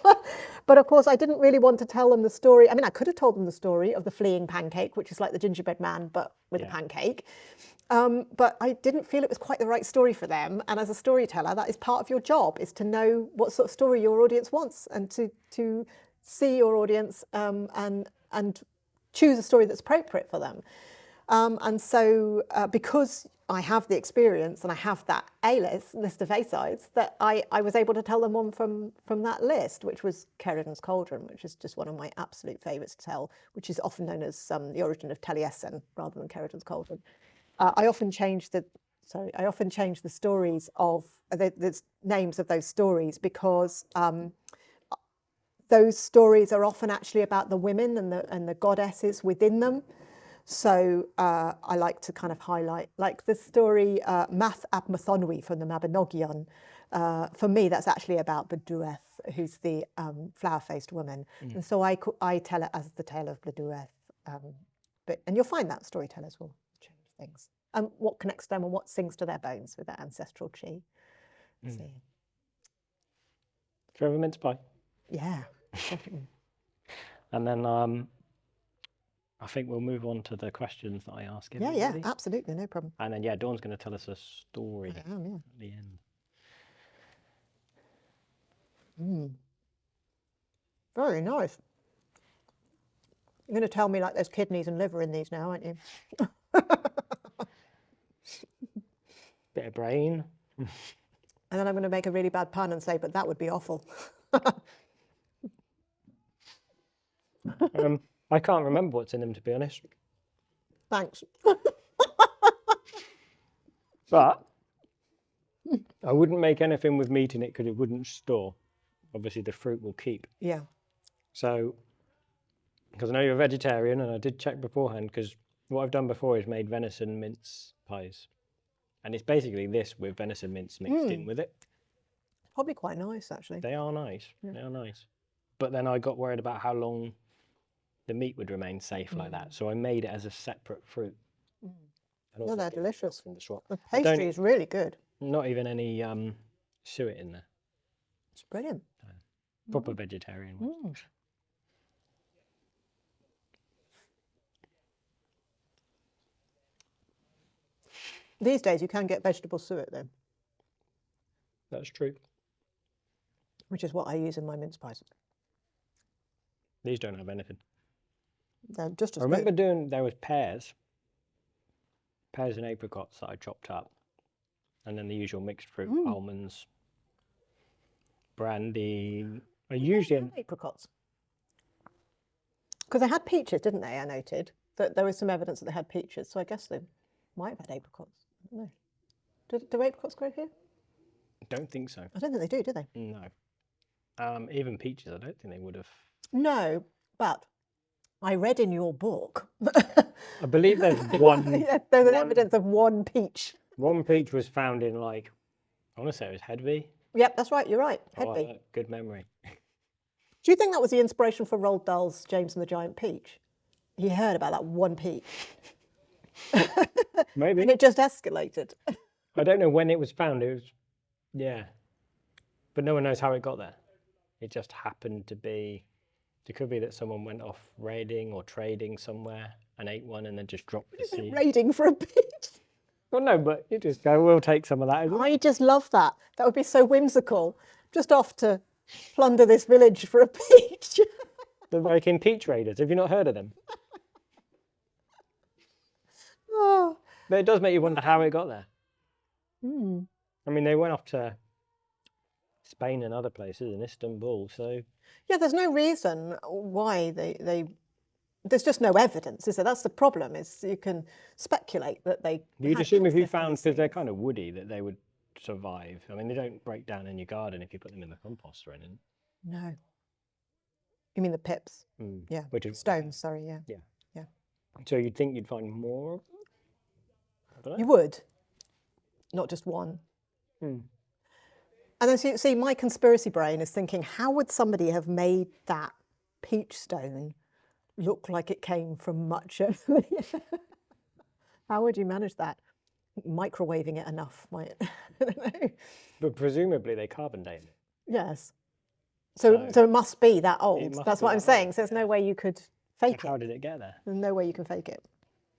But of course, I didn't really want to tell them the story. I mean, I could have told them the story of the fleeing pancake, which is like the gingerbread man, but with a pancake. But I didn't feel it was quite the right story for them. And as a storyteller, that is part of your job, is to know what sort of story your audience wants, and to see your audience, and choose a story that's appropriate for them. And so because I have the experience and I have that list of A-sides, that I was able to tell them one from that list, which was Sheridan's Cauldron, which is just one of my absolute favourites to tell, which is often known as the origin of Taliesin rather than Sheridan's Cauldron. I often change the stories of the names of those stories because those stories are often actually about the women and the goddesses within them. So I like to kind of highlight, like the story Math Ab Mathonwy from the Mabinogion. For me, that's actually about Bledweth, who's the flower-faced woman. And so I tell it as the tale of Bledweth. And you'll find that storytellers will change things. And what connects them and what sings to their bones with their ancestral chi. So.
Do you have a mince pie?
Yeah, definitely.
And then I think we'll move on to the questions that I ask everybody.
Yeah, absolutely, no problem.
And then, Dawn's going to tell us a story at the end.
Very nice. You're going to tell me like there's kidneys and liver in these now, aren't you?
Bit of brain.
And then I'm going to make a really bad pun and say, but that would be awful.
I can't remember what's in them, to be honest.
Thanks.
But I wouldn't make anything with meat in it because it wouldn't store. Obviously, the fruit will keep.
Yeah.
So, because I know you're a vegetarian, and I did check beforehand, because what I've done before is made venison mince pies. And it's basically this with venison mince mixed in with it.
Probably quite nice, actually.
They are nice. Yeah. They are nice. But then I got worried about how long the meat would remain safe like that. So I made it as a separate fruit.
No, they're delicious.
From the swap.
The pastry is really good.
Not even any suet in there.
It's brilliant.
Proper vegetarian one.
These days you can get vegetable suet though.
That's true.
Which is what I use in my mince pies.
These don't have anything.
They're just as
I remember
good.
there was pears and apricots that I chopped up, and then the usual mixed fruit, almonds, brandy. I usually
have apricots. Because they had peaches, didn't they? I noted that there was some evidence that they had peaches, so I guess they might have had apricots. I don't know. Do apricots grow here?
Don't think so.
I don't think they do they?
No. Even peaches, I don't think they would have.
No, but I read in your book.
I believe there's one.
Yeah, there's evidence of one peach.
One peach was found in, like, I want to say it was Hedby.
Yep, that's right. You're right. Hedby.
Good memory.
Do you think that was the inspiration for Roald Dahl's James and the Giant Peach? He heard about that one peach.
Maybe.
And it just escalated.
I don't know when it was found. It was, yeah. But no one knows how it got there. It just happened to be, it could be that someone went off raiding or trading somewhere and ate one and then just dropped the seed.
Raiding for a peach?
Well, no, but you just go, we'll take some of that.
I just love that. That would be so whimsical. Just off to plunder this village for a peach.
The Viking peach raiders. Have you not heard of them?
Oh.
But it does make you wonder how it got there.
Mm.
I mean, they went off to Spain and other places and Istanbul, so...
Yeah, there's no reason why they there's just no evidence, is there? That's the problem, is you can speculate that they...
You'd assume if you found, because they're kind of woody, that they would survive. I mean, they don't break down in your garden if you put them in the compost or anything.
No. You mean the pips? Yeah.
Which is
stones, sorry, yeah.
Yeah.
Yeah.
So you'd think you'd find more of them? I don't know.
You would. Not just one.
Hmm.
And then see, my conspiracy brain is thinking, how would somebody have made that peach stone look like it came from much of How would you manage that? Microwaving it enough might, I don't know.
But presumably they carbon date it.
Yes. So it must be that old. That's what I'm saying.
Old.
So there's no way you could fake it.
How did it get there?
There's no way you can fake it.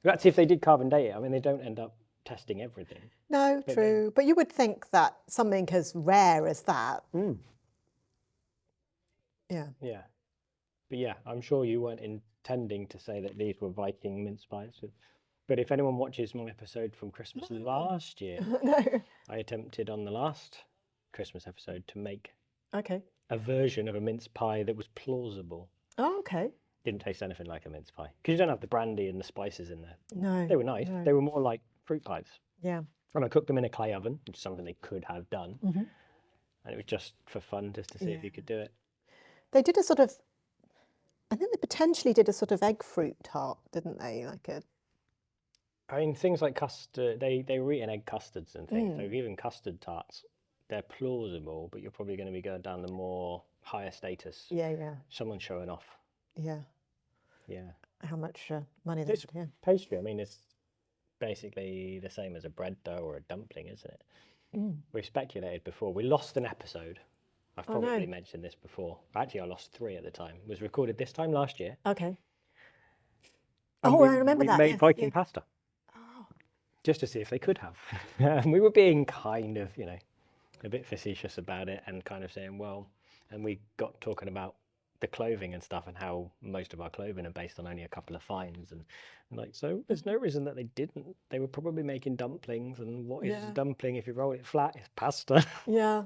Actually, if they did carbon date it, I mean, they don't end up testing everything.
No, true. But you would think that something as rare as that. Yeah.
Yeah. But yeah, I'm sure you weren't intending to say that these were Viking mince pies. But if anyone watches my episode from Christmas last year, I attempted on the last Christmas episode to make a version of a mince pie that was plausible.
Oh, okay.
Didn't taste anything like a mince pie because you don't have the brandy and the spices in there.
No.
They were nice.
No.
They were more like fruit pies.
Yeah.
And I cooked them in a clay oven, which is something they could have done. And it was just for fun, just to see if you could do it.
They did a sort of, I think they potentially did a sort of egg fruit tart, didn't they?
I mean, things like custard, they were eating egg custards and things. So even custard tarts, they're plausible, but you're probably going to be going down the more higher status.
Yeah, yeah.
Someone showing off.
Yeah.
Yeah.
How much money they had, yeah.
Pastry, I mean, it's basically the same as a bread dough or a dumpling, isn't it? We've speculated before. We lost an episode. I've probably mentioned this before. Actually, I lost 3 at the time. It was recorded this time last year.
Okay.
And
I remember that.
We made Viking pasta.
Oh.
Just to see if they could have. And we were being kind of, a bit facetious about it and kind of saying, well, and we got talking about the clothing and stuff and how most of our clothing are based on only a couple of finds and so there's no reason that they didn't. They were probably making dumplings, and what is a dumpling? If you roll it flat, it's pasta.
Yeah,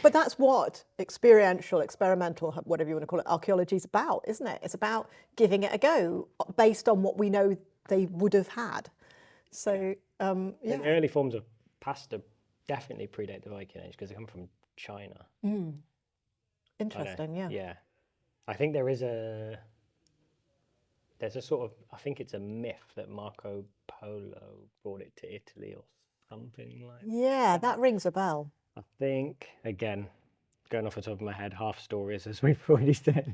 but that's what experimental, whatever you want to call it, archaeology is about, isn't it? It's about giving it a go based on what we know they would have had. So
And early forms of pasta definitely predate the Viking Age because they come from China.
Interesting, yeah.
Yeah. I think there's a sort of, I think it's a myth that Marco Polo brought it to Italy or something like that.
Yeah, that rings a bell.
I think, again, going off the top of my head, half stories, as we've already said.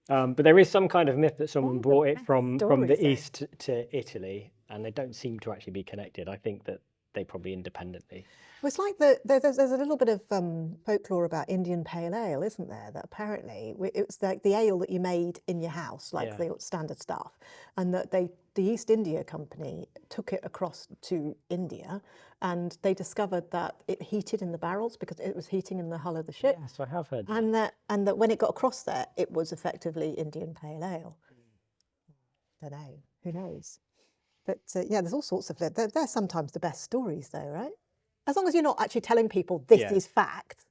But there is some kind of myth that someone brought it from the east to Italy, and they don't seem to actually be connected. I think that they probably independently.
Well, it's like there's a little bit of folklore about Indian Pale Ale, isn't there? That apparently it's like the ale that you made in your house, like the standard stuff, and that the East India Company took it across to India, and they discovered that it heated in the barrels because it was heating in the hull of the ship.
Yes, I have heard that.
And that when it got across there, it was effectively Indian Pale Ale. Don't know. Who knows? But yeah, there's all sorts of. They're sometimes the best stories, though, right? As long as you're not actually telling people this is fact,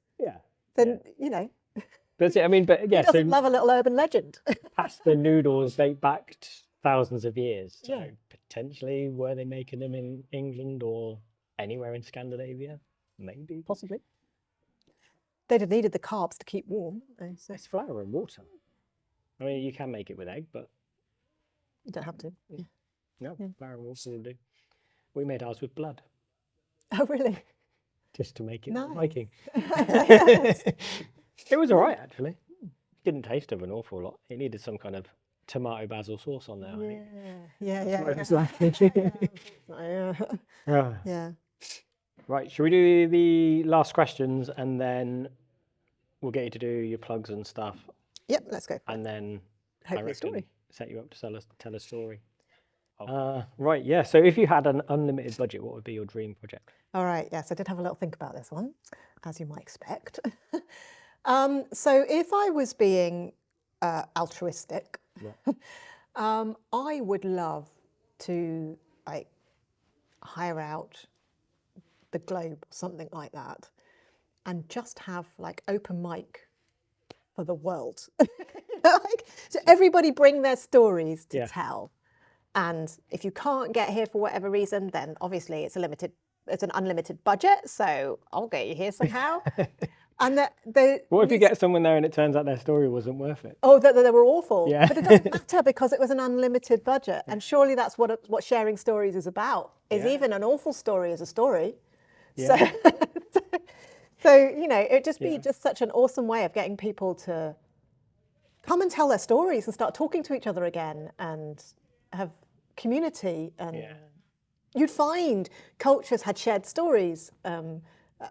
then you know.
That's it. I mean, but yeah,
who doesn't love a little urban legend?
Pasta noodles date back thousands of years. So potentially, were they making them in England or anywhere in Scandinavia? Maybe,
possibly. They'd have needed the carbs to keep warm. So.
It's flour and water. I mean, you can make it with egg, but
you don't have to.
No, flour and water will do. We made ours with blood.
Oh, really?
Just to make it
nice.
Viking. It was all right, actually. Didn't taste of an awful lot. It needed some kind of tomato basil sauce on there, I think.
Yeah.
Right, shall we do the last questions and then we'll get you to do your plugs and stuff?
Yep, let's go.
And then
hopefully a story.
Set you up to tell a story. Right, yeah. So if you had an unlimited budget, what would be your dream project?
All right, yes, I did have a little think about this one, as you might expect. So if I was being altruistic, I would love to hire out the globe or something like that and just have like open mic for the world. So everybody bring their stories to tell. And if you can't get here for whatever reason, then obviously it's an unlimited budget. So I'll get you here somehow. And
what if you get someone there and it turns out their story wasn't worth it?
Oh, that they were awful. Yeah. But it doesn't matter because it was an unlimited budget. And surely that's what sharing stories is about. Is even an awful story is a story. Yeah. So you know, it'd just be just such an awesome way of getting people to come and tell their stories and start talking to each other again and have community. And you'd find cultures had shared stories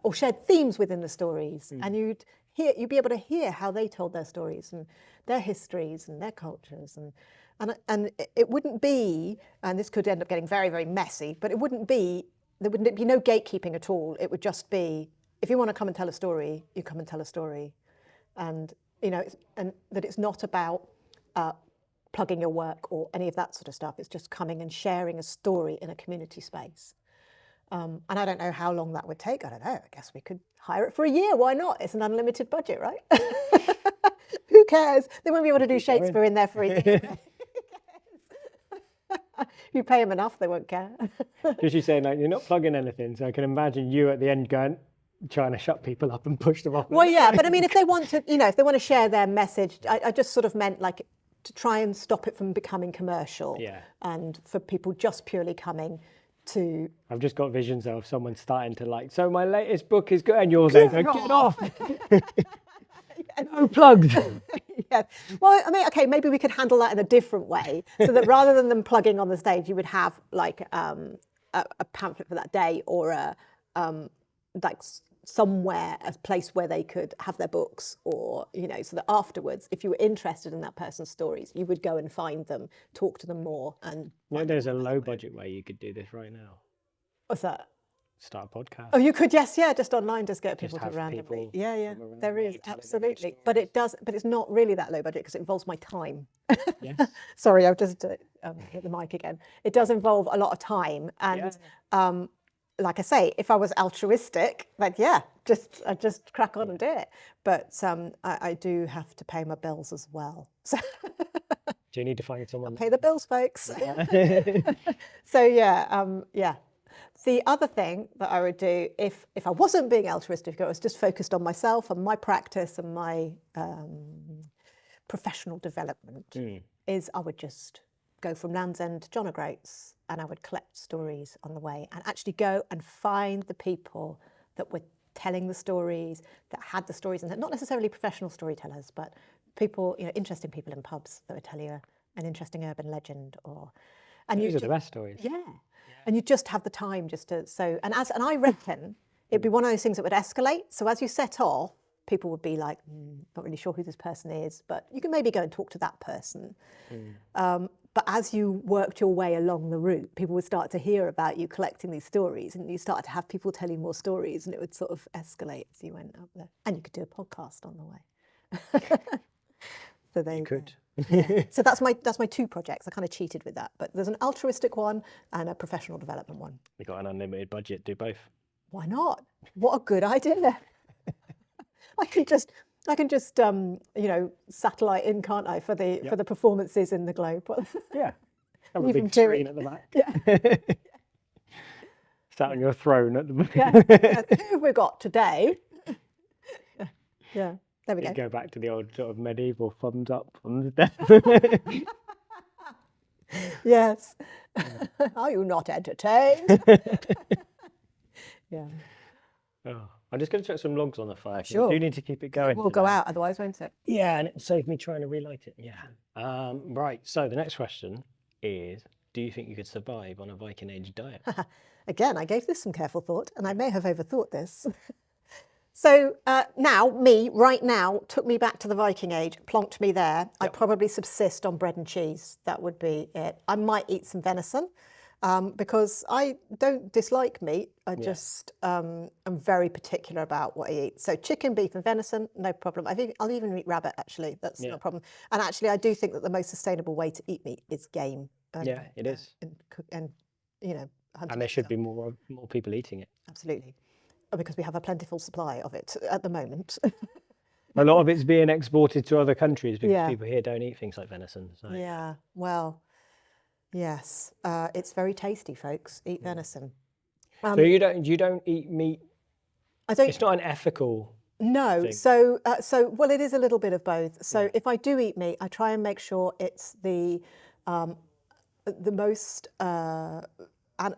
or shared themes within the stories, and you'd be able to hear how they told their stories and their histories and their cultures, and it wouldn't be, and this could end up getting very, very messy, but there wouldn't be no gatekeeping at all. It would just be, if you want to come and tell a story, you come and tell a story, and you know, and that it's not about plugging your work or any of that sort of stuff. It's just coming and sharing a story in a community space. And I don't know how long that would take. I don't know. I guess we could hire it for a year. Why not? It's an unlimited budget, right? Who cares? They won't be able to do Shakespeare in there for a year. If you pay them enough, they won't care.
Just you saying, like, you're not plugging anything, so I can imagine you at the end trying to shut people up and push them off.
Well, yeah, but I mean, if they want to share their message, I just sort of meant like to try and stop it from becoming commercial. Yeah. And for people just purely coming to.
I've just got visions of someone starting to like, so my latest book is good, and yours is get off. No plugs.
Yeah. Well, I mean, okay, maybe we could handle that in a different way, so that rather than them plugging on the stage, you would have like a pamphlet for that day, or like somewhere, a place where they could have their books, or you know, so that afterwards, if you were interested in that person's stories, you would go and find them, talk to them more, and.
Well, there's a low budget way you could do this right now.
What's that?
Start a podcast.
Oh, you could, yes, yeah, just online, just get people to randomly. Yeah, there is, absolutely. But it's not really that low budget because it involves my time. Yes. Sorry, I've just hit the mic again. It does involve a lot of time. And like I say, if I was altruistic, then I'd just crack on and do it. But I do have to pay my bills as well. So
do you need to find someone?
Pay the bills, folks. So yeah. The other thing that I would do if I wasn't being altruistic, I was just focused on myself and my practice and my professional development, is I would just go from Land's End to John O'Groats, and I would collect stories on the way and actually go and find the people that were telling the stories, that had the stories, and not necessarily professional storytellers, but people, you know, interesting people in pubs that would tell you an interesting urban legend, or And
those are the best stories.
Yeah. And you just have the time just to, and I reckon it'd be one of those things that would escalate. So as you set off, people would be like, not really sure who this person is, but you can maybe go and talk to that person. But as you worked your way along the route, people would start to hear about you collecting these stories, and you start to have people tell you more stories, and it would sort of escalate as you went up there. And you could do a podcast on the way. So there you
could.
Yeah. So that's my 2 projects. I kind of cheated with that, but there's an altruistic one and a professional development one.
You got an unlimited budget, do both.
Why not? What a good idea! I can just satellite in, can't I, for the performances in the Globe?
Yeah. Have a
Even
big
do
screen
it.
at the back.
Yeah.
Sat on your throne at the back.
Yeah. Who have we got today? Yeah. There we
You
go.
go back to the old sort of medieval thumbs up, thumbs down.
Yes. Are you not entertained? Yeah.
Oh, I'm just going to chuck some logs on the fire.
Sure.
I do need to keep it going.
We'll go out otherwise, won't it?
Yeah, and it saved me trying to relight it. Yeah. Right. So the next question is, do you think you could survive on a Viking Age diet?
Again, I gave this some careful thought, and I may have overthought this. So right now, took me back to the Viking Age, plonked me there. I'd probably subsist on bread and cheese. That would be it. I might eat some venison because I don't dislike meat. I just am very particular about what I eat. So chicken, beef and venison, no problem. I'll even eat rabbit, actually. That's no problem. And actually, I do think that the most sustainable way to eat meat is game.
Yeah, it is.
And you know,
and there should be more people eating it.
Absolutely. Because we have a plentiful supply of it at the moment.
A lot of it's being exported to other countries because people here don't eat things like venison. So.
Yeah, well, yes, it's very tasty, folks. Eat venison.
So you don't eat meat.
I don't.
It's not an ethical.
No.
thing.
So well, it is a little bit of both. So if I do eat meat, I try and make sure it's the most.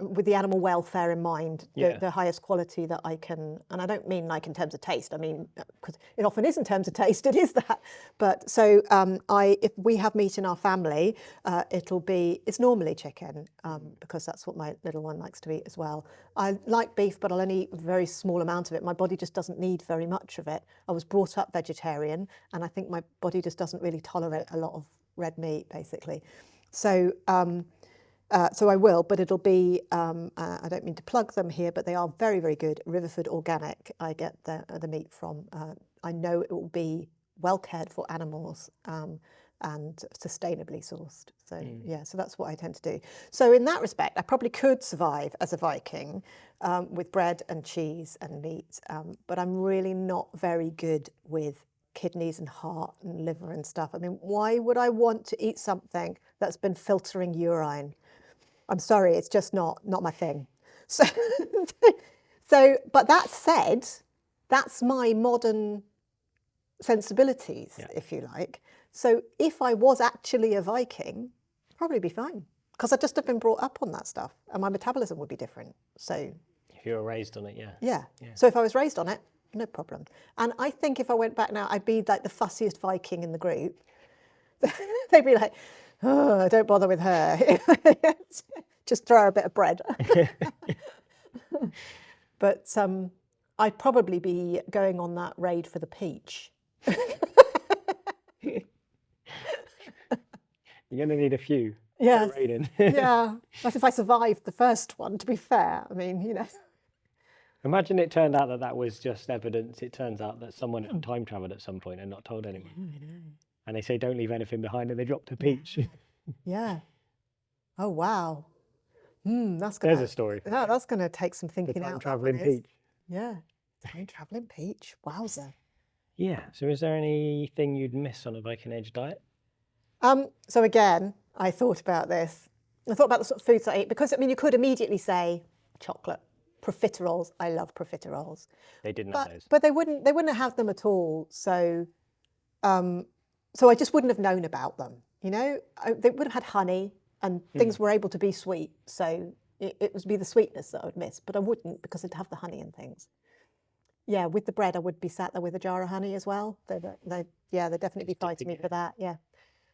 With the animal welfare in mind, the highest quality that I can, and I don't mean like in terms of taste. I mean, because it often is in terms of taste. It is that. But so if we have meat in our family, it's normally chicken because that's what my little one likes to eat as well. I like beef, but I'll only eat a very small amount of it. My body just doesn't need very much of it. I was brought up vegetarian, and I think my body just doesn't really tolerate a lot of red meat, basically. So. So I will, but it'll be, I don't mean to plug them here, but they are very, very good. Riverford Organic, I get the meat from. I know it will be well cared for animals and sustainably sourced. So so that's what I tend to do. So in that respect, I probably could survive as a Viking with bread and cheese and meat, but I'm really not very good with kidneys and heart and liver and stuff. I mean, why would I want to eat something that's been filtering urine? I'm sorry, it's just not my thing. So, but that said, that's my modern sensibilities, if you like. So if I was actually a Viking, I'd probably be fine because I'd just have been brought up on that stuff and my metabolism would be different. So if
you were raised on it,
yeah. So if I was raised on it, no problem. And I think if I went back now, I'd be like the fussiest Viking in the group. They'd be like, oh, don't bother with her. Just throw her a bit of bread. But I'd probably be going on that raid for the peach.
You're going to need a few.
Yes. Yeah. That's if I survived the first one, to be fair. I mean, you know.
Imagine it turned out that was just evidence. It turns out that someone had time travelled at some point and not told anyone.
I know.
And they say, don't leave anything behind, and they dropped a peach.
Yeah. Oh, wow. There's
a story.
Yeah, that's going to take some thinking out.
Time travelling peach.
Yeah. Time travelling peach. Wowzer.
Yeah. So is there anything you'd miss on a Viking Age diet?
So again, I thought about this. I thought about the sort of foods I eat because, I mean, you could immediately say chocolate. Profiteroles. I love profiteroles.
They didn't have those.
But they wouldn't have them at all. So I just wouldn't have known about them. You know, they would have had honey and things were able to be sweet. So it would be the sweetness that I would miss, but I wouldn't because I'd have the honey and things. Yeah, with the bread, I would be sat there with a jar of honey as well. They'd definitely be fighting me for that. Yeah.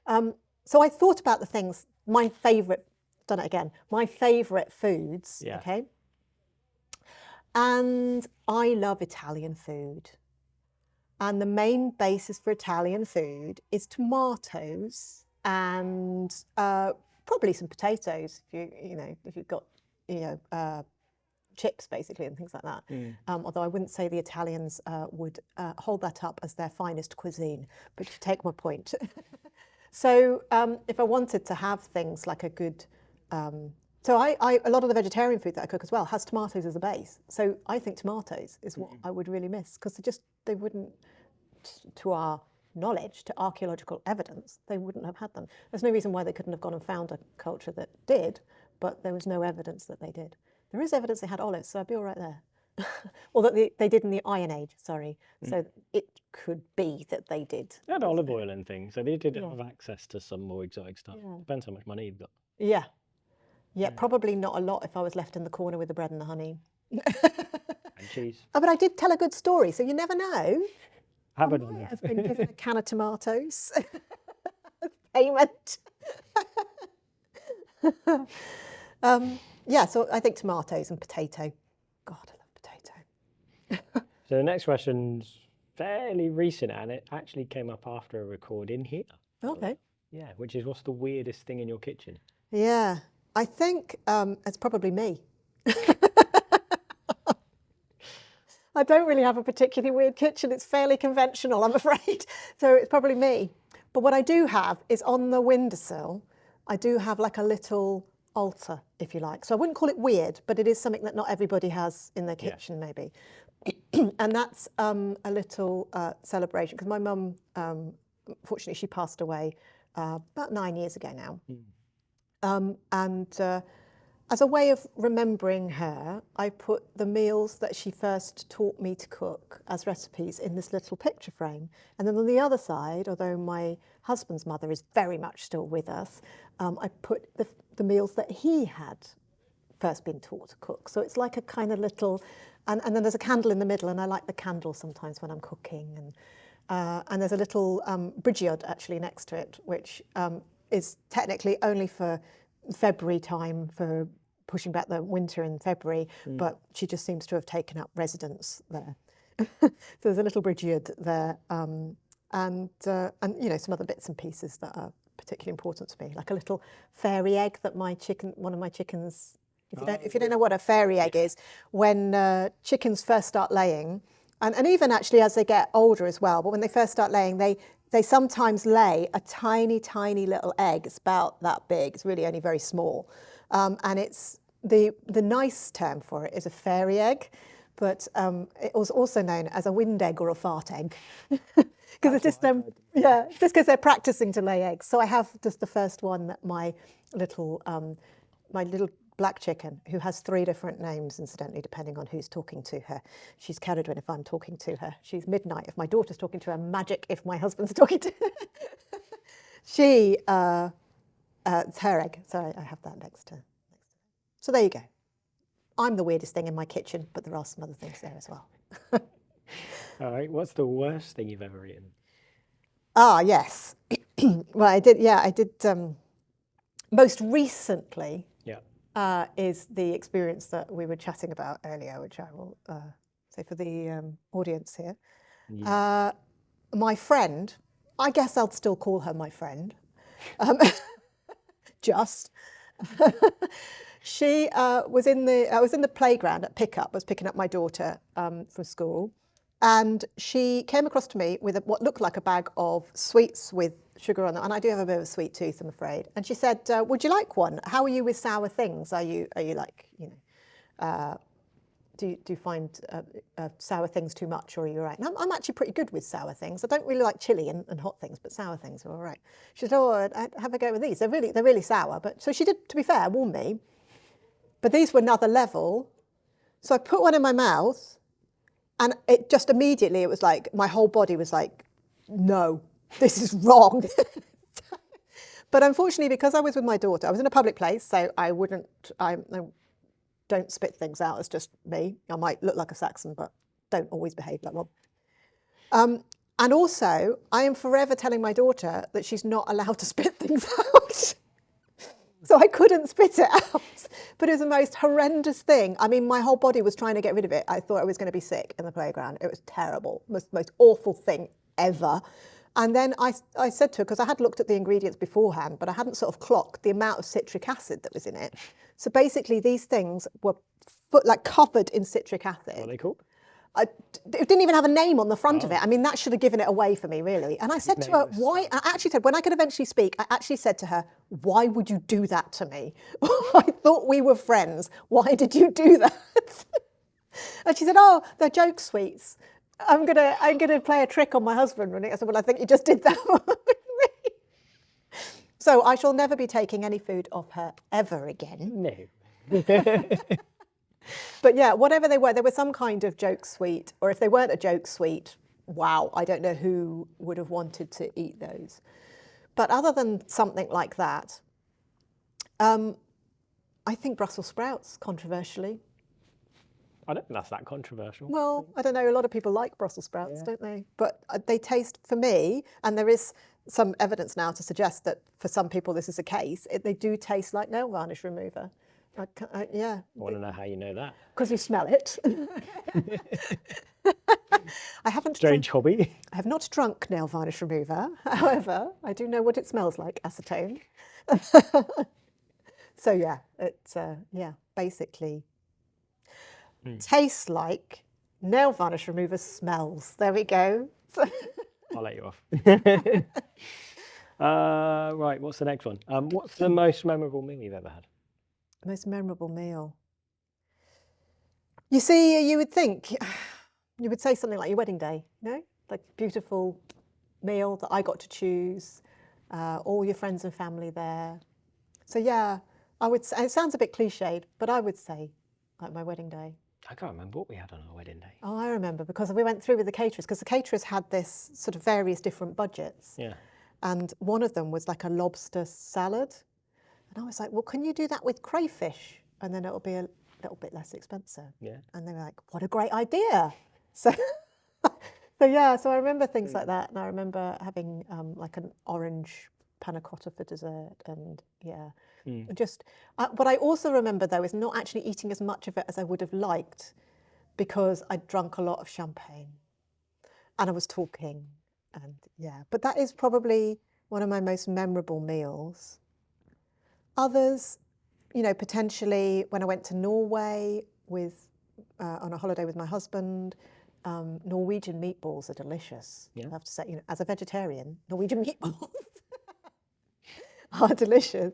So I thought about the things, my favourite done it again. My favourite foods, okay? And I love Italian food. And the main basis for Italian food is tomatoes and probably some potatoes if you've got chips basically and things like that. Although I wouldn't say the Italians would hold that up as their finest cuisine, but you take my point. So if I wanted to have things like a good, so a lot of the vegetarian food that I cook as well has tomatoes as a base. So I think tomatoes is what I would really miss, because they wouldn't, to our knowledge, to archaeological evidence, they wouldn't have had them. There's no reason why they couldn't have gone and found a culture that did, but there was no evidence that they did. There is evidence they had olives, so I'd be all right there. Or that they did in the Iron Age, sorry. So it could be that they did.
They had olive oil and things, so they did have access to some more exotic stuff. Depends how much money you've got.
Yeah, probably not a lot if I was left in the corner with the bread and the honey.
And cheese.
Oh, but I did tell a good story, so you never know.
I've
been given a can of tomatoes. Payment. So I think tomatoes and potato. God, I love potato.
So the next question's fairly recent, and it actually came up after a recording here.
Okay.
Yeah, which is, what's the weirdest thing in your kitchen?
Yeah, I think it's probably me. I don't really have a particularly weird kitchen. It's fairly conventional, I'm afraid. So it's probably me. But what I do have is on the windowsill, I do have like a little altar, if you like. So I wouldn't call it weird, but it is something that not everybody has in their kitchen, maybe. And that's a little celebration, because my mum, fortunately, she passed away about 9 years ago now. And as a way of remembering her, I put the meals that she first taught me to cook as recipes in this little picture frame. And then on the other side, although my husband's mother is very much still with us, I put the meals that he had first been taught to cook. So it's like a kind of little, and then there's a candle in the middle, and I like the candle sometimes when I'm cooking. And there's a little brigiod actually next to it, which is technically only for February time, for pushing back the winter in February, but she just seems to have taken up residence there. So there's a little brigiod there, and some other bits and pieces that are particularly important to me, like a little fairy egg that one of my chickens. If you don't know what a fairy egg is, when chickens first start laying, and even actually as they get older as well, but when they first start laying, they sometimes lay a tiny, tiny little egg. It's about that big. It's really only very small. And it's the nice term for it is a fairy egg, but it was also known as a wind egg or a fart egg. Because it's just just because they're practicing to lay eggs. So I have just the first one that my little black chicken, who has 3 different names, incidentally, depending on who's talking to her. She's Ceridwen if I'm talking to her. She's Midnight if my daughter's talking to her. Magic if my husband's talking to her. It's her egg. So I have that next to. So there you go. I'm the weirdest thing in my kitchen, but there are some other things there as well.
All right. What's the worst thing you've ever eaten?
Ah, yes. Well, I did. Most recently. Is the experience that we were chatting about earlier, which I will say for the audience here. My friend, I guess I'll still call her my friend, she was in the playground at pickup, was picking up my daughter from school, and she came across to me with what looked like a bag of sweets with sugar on them, and I do have a bit of a sweet tooth, I'm afraid. And she said, "Would you like one? How are you with sour things? Are you like, do you find sour things too much, or are you all right?" And I'm actually pretty good with sour things. I don't really like chili and hot things, but sour things are all right. She said, "Oh, I'd have a go with these. They're really sour." But so she did, to be fair, warn me. But these were another level. So I put one in my mouth, and it just immediately, it was like my whole body was like, "No, this is wrong." But unfortunately, because I was with my daughter, I was in a public place, so I don't spit things out. It's just me. I might look like a Saxon, but don't always behave like one. And also, I am forever telling my daughter that she's not allowed to spit things out. So So I couldn't spit it out, but it was the most horrendous thing. I mean, my whole body was trying to get rid of it. I thought I was going to be sick in the playground. It was terrible, most awful thing ever. And then I said to her, because I had looked at the ingredients beforehand, but I hadn't sort of clocked the amount of citric acid that was in it. So basically these things were covered in citric acid.
What are they called?
It didn't even have a name on the front of it. I mean, that should have given it away for me, really. And I said to her, why? I actually said, when I could eventually speak, I actually said to her, why would you do that to me? I thought we were friends. Why did you do that? And she said, oh, they're joke sweets. I'm gonna play a trick on my husband. And I said, well, I think you just did that with me. So I shall never be taking any food off her ever again.
No.
But yeah, whatever they were some kind of joke sweet, or if they weren't a joke sweet, wow, I don't know who would have wanted to eat those. But other than something like that, I think Brussels sprouts, controversially.
I don't think that's that controversial.
Well, I don't know, a lot of people like Brussels sprouts, don't they? But they taste, for me, and there is some evidence now to suggest that for some people this is a case, they do taste like nail varnish remover. Yeah.
I want to know how you know that.
Because you smell it. I haven't.
Strange hobby.
I have not drunk nail varnish remover. However, I do know what it smells like, acetone. So yeah, it's basically tastes like nail varnish remover smells. There we go.
I'll let you off. Right, what's the next one? What's the most memorable meal you've ever had?
Most memorable meal. You see, you would think, you would say something like your wedding day, you know? Like beautiful meal that I got to choose, all your friends and family there. So yeah, I would say, it sounds a bit cliched, but I would say like my wedding day.
I can't remember what we had on our wedding day.
Oh, I remember, because we went through with the caterers, because the caterers had this sort of various different budgets.
Yeah.
And one of them was like a lobster salad. And I was like, well, can you do that with crayfish? And then it'll be a little bit less expensive.
Yeah.
And they were like, what a great idea. So, so I remember things like that. And I remember having like an orange panna cotta for dessert. And what I also remember, though, is not actually eating as much of it as I would have liked, because I'd drunk a lot of champagne and I was talking. And but that is probably one of my most memorable meals. Others, you know, potentially when I went to Norway on a holiday with my husband, Norwegian meatballs are delicious. Yeah. I have to say, you know, as a vegetarian, Norwegian meatballs are delicious.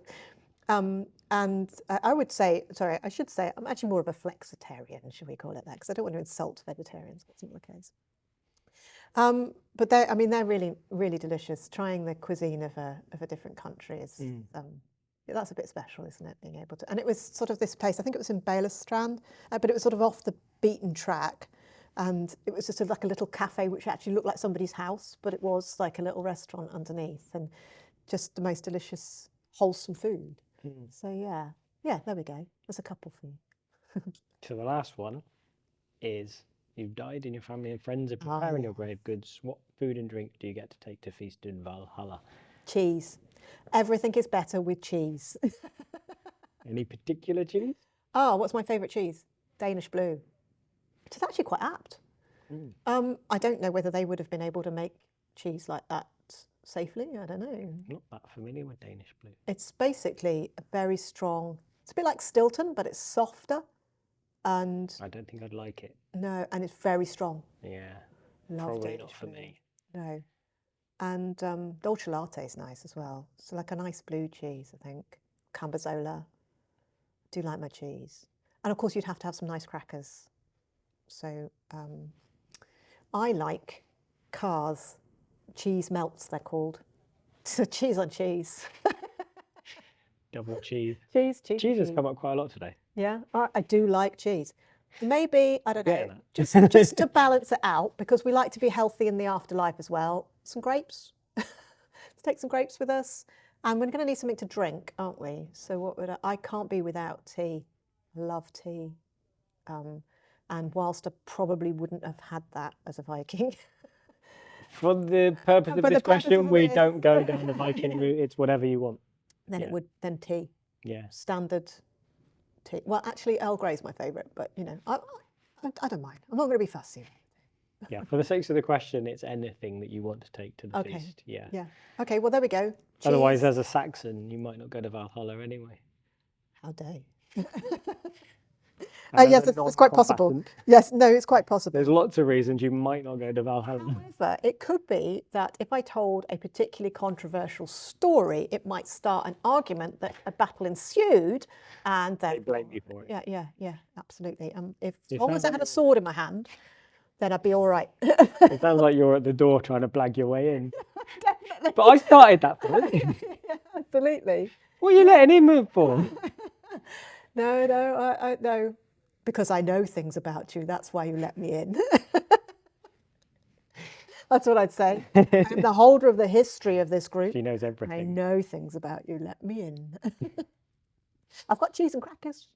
And I would say, I should say, I'm actually more of a flexitarian, should we call it that? Because I don't want to insult vegetarians. That's not the case. But they're really, really delicious. Trying the cuisine of a different country is. That's a bit special, isn't it, being able to... And it was sort of this place, I think it was in Balestrand, but it was sort of off the beaten track. And it was just like a little cafe, which actually looked like somebody's house, but it was like a little restaurant underneath, and just the most delicious, wholesome food. So yeah, there we go. There's a couple for you.
So the last one is, you've died and your family and friends are preparing your grave goods. What food and drink do you get to take to feast in Valhalla?
Cheese. Everything is better with cheese.
Any particular cheese?
Oh, what's my favourite cheese? Danish Blue. Which is actually quite apt. I don't know whether they would have been able to make cheese like that safely. I don't know.
Not that familiar with Danish Blue.
It's basically a very strong, it's a bit like Stilton, but it's softer. And
I don't think I'd like it.
No, and it's very strong.
Yeah.
Love
probably
Danish
not for
Blue.
me.
No. And Dolce Latte is nice as well. So like a nice blue cheese, I think. Cambozola. Do like my cheese. And of course you'd have to have some nice crackers. So I like Cars. Cheese melts, they're called. So cheese on cheese.
Double cheese.
Cheese
has come up quite a lot today.
Yeah, I do like cheese. Maybe, I don't know, just to balance it out, because we like to be healthy in the afterlife as well. Some grapes. Let's take some grapes with us. And we're going to need something to drink, aren't we? So what would I can't be without tea. I love tea. And whilst I probably wouldn't have had that as a Viking.
For the purpose of this question, we don't go down the Viking route. It's whatever you want.
Then it would, then tea. standard tea. Well, actually, Earl Grey is my favourite, but I don't mind. I'm not going to be fussy.
Yeah, for the sake of the question, it's anything that you want to take to the feast. Yeah.
Yeah. Okay, well, there we go. Cheese.
Otherwise, as a Saxon, you might not go to Valhalla anyway.
How dare you?
Yes,
it's quite possible. Yes, no, it's quite possible.
There's lots of reasons you might not go to Valhalla.
However, it could be that if I told a particularly controversial story, it might start an argument that a battle ensued, and then
they blame you for it.
Yeah, absolutely. As long as I had a sword in my hand, then I'd be all right.
It sounds like you're at the door trying to blag your way in. Definitely. But I started that for you.
Yeah, absolutely.
What are you letting him in for?
No, no. Because I know things about you. That's why you let me in. That's what I'd say. I'm the holder of the history of this group.
She knows everything.
I know things about you. Let me in. I've got cheese and crackers.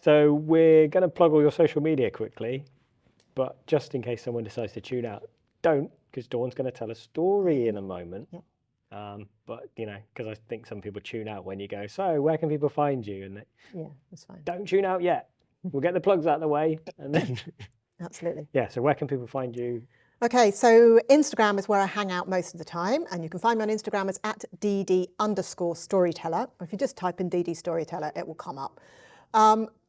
So we're going to plug all your social media quickly, but just in case someone decides to tune out, don't, because Dawn's going to tell a story in a moment.
Yeah.
But because I think some people tune out when you go, so where can people find you? And
that's fine.
Don't tune out yet. We'll get the plugs out of the way, and then
absolutely.
Yeah. So where can people find you?
Okay, so Instagram is where I hang out most of the time, and you can find me on Instagram as @DD_Storyteller. Or if you just type in DD Storyteller, it will come up.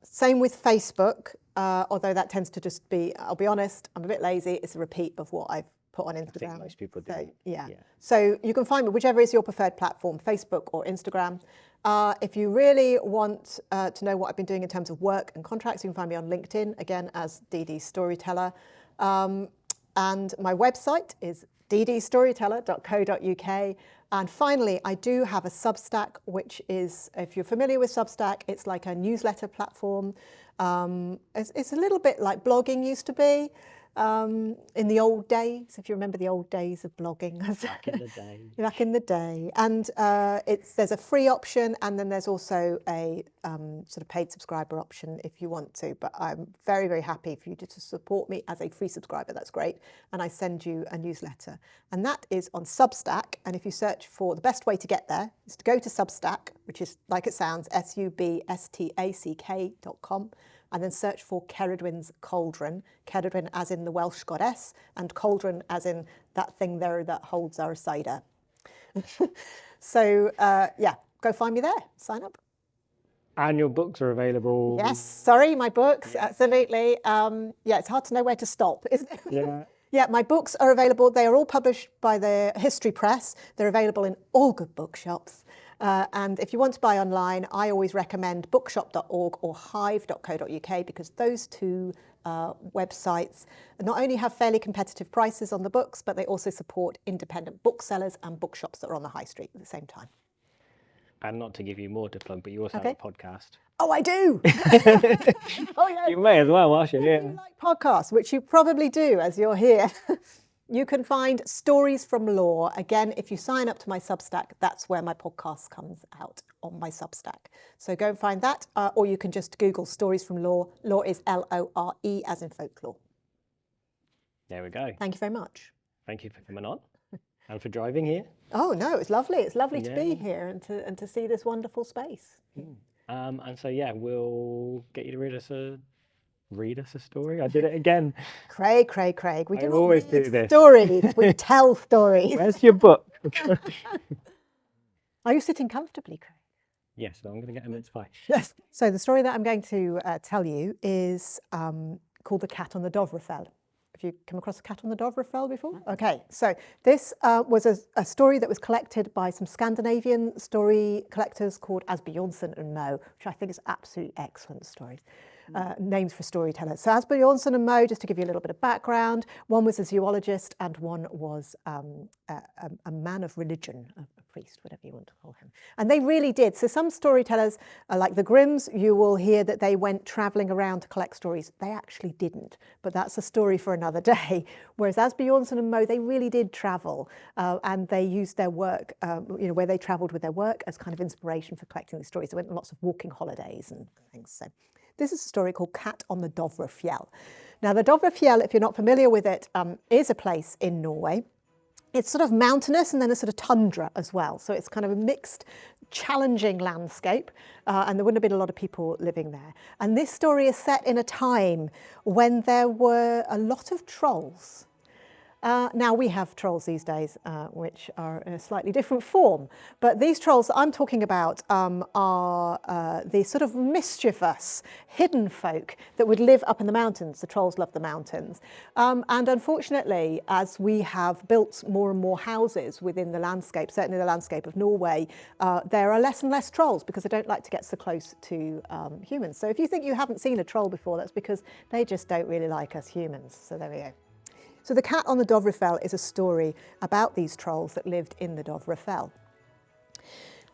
Same with Facebook, although that tends to just be, I'll be honest, I'm a bit lazy. It's a repeat of what I've put on Instagram.
I think most people do.
So, yeah. So you can find me, whichever is your preferred platform, Facebook or Instagram. If you really want to know what I've been doing in terms of work and contracts, you can find me on LinkedIn, again, as DD Storyteller. And my website is ddstoryteller.co.uk. And finally, I do have a Substack, which is, if you're familiar with Substack, it's like a newsletter platform. It's a little bit like blogging used to be. In the old days, if you remember the old days of blogging.
Back in the day.
Back in the day. And there's a free option, and then there's also a sort of paid subscriber option if you want to. But I'm very, very happy for you to support me as a free subscriber. That's great. And I send you a newsletter. And that is on Substack. And if you search for, the best way to get there is to go to Substack, which is like it sounds, substack.com. And then search for Ceridwen's Cauldron, Ceridwen as in the Welsh goddess, and cauldron as in that thing there that holds our cider. So, go find me there, sign up.
And your books are available.
Yes, sorry, my books, absolutely. It's hard to know where to stop, isn't it?
Yeah.
Yeah, my books are available. They are all published by the History Press. They're available in all good bookshops. And if you want to buy online, I always recommend bookshop.org or hive.co.uk, because those two websites not only have fairly competitive prices on the books, but they also support independent booksellers and bookshops that are on the high street at the same time.
And not to give you more to plug, but you also have a podcast.
Oh, I do. Oh, yeah.
You may as well, whilst you're here.
If you like podcasts, which you probably do as you're here, you can find Stories from Law. Again, if you sign up to my Substack, that's where my podcast comes out, on my Substack. So go and find that, or you can just Google Stories from Law. Law is Lore, as in folklore.
There we go.
Thank you very much.
Thank you for coming on and for driving here.
Oh, no, it's lovely. It's lovely to be here and to see this wonderful space.
And so, we'll get you to read us a story. I did it again.
Craig. We do
always do this.
Stories. We tell stories.
Where's your book?
Are you sitting comfortably, Craig?
Yes, I'm going to get a mince pie.
Yes. So the story that I'm going to tell you is called The Cat on the Dovrefell. Have you come across The Cat on the Dovrefell before? Okay, so this was a story that was collected by some Scandinavian story collectors called Asbjørnsen and Moe, which I think is absolutely excellent stories. Names for storytellers. So Asbjørnsen and Moe, just to give you a little bit of background, one was a zoologist and one was a man of religion, a priest, whatever you want to call him. And they really did. So some storytellers, like the Grimms, you will hear that they went travelling around to collect stories. They actually didn't, but that's a story for another day. Whereas Asbjørnsen and Moe, they really did travel, and they used their work, where they travelled with their work as kind of inspiration for collecting these stories. They went on lots of walking holidays and things. So this is a story called Cat on the Dovrefell. Now, the Dovrefell, if you're not familiar with it, is a place in Norway. It's sort of mountainous and then a sort of tundra as well. So it's kind of a mixed, challenging landscape, and there wouldn't have been a lot of people living there. And this story is set in a time when there were a lot of trolls. Now we have trolls these days, which are in a slightly different form. But these trolls that I'm talking about are the sort of mischievous, hidden folk that would live up in the mountains. The trolls love the mountains. And unfortunately, as we have built more and more houses within the landscape, certainly the landscape of Norway, there are less and less trolls because they don't like to get so close to humans. So if you think you haven't seen a troll before, that's because they just don't really like us humans. So there we go. So The Cat on the Dovrefell is a story about these trolls that lived in the Dovrefell.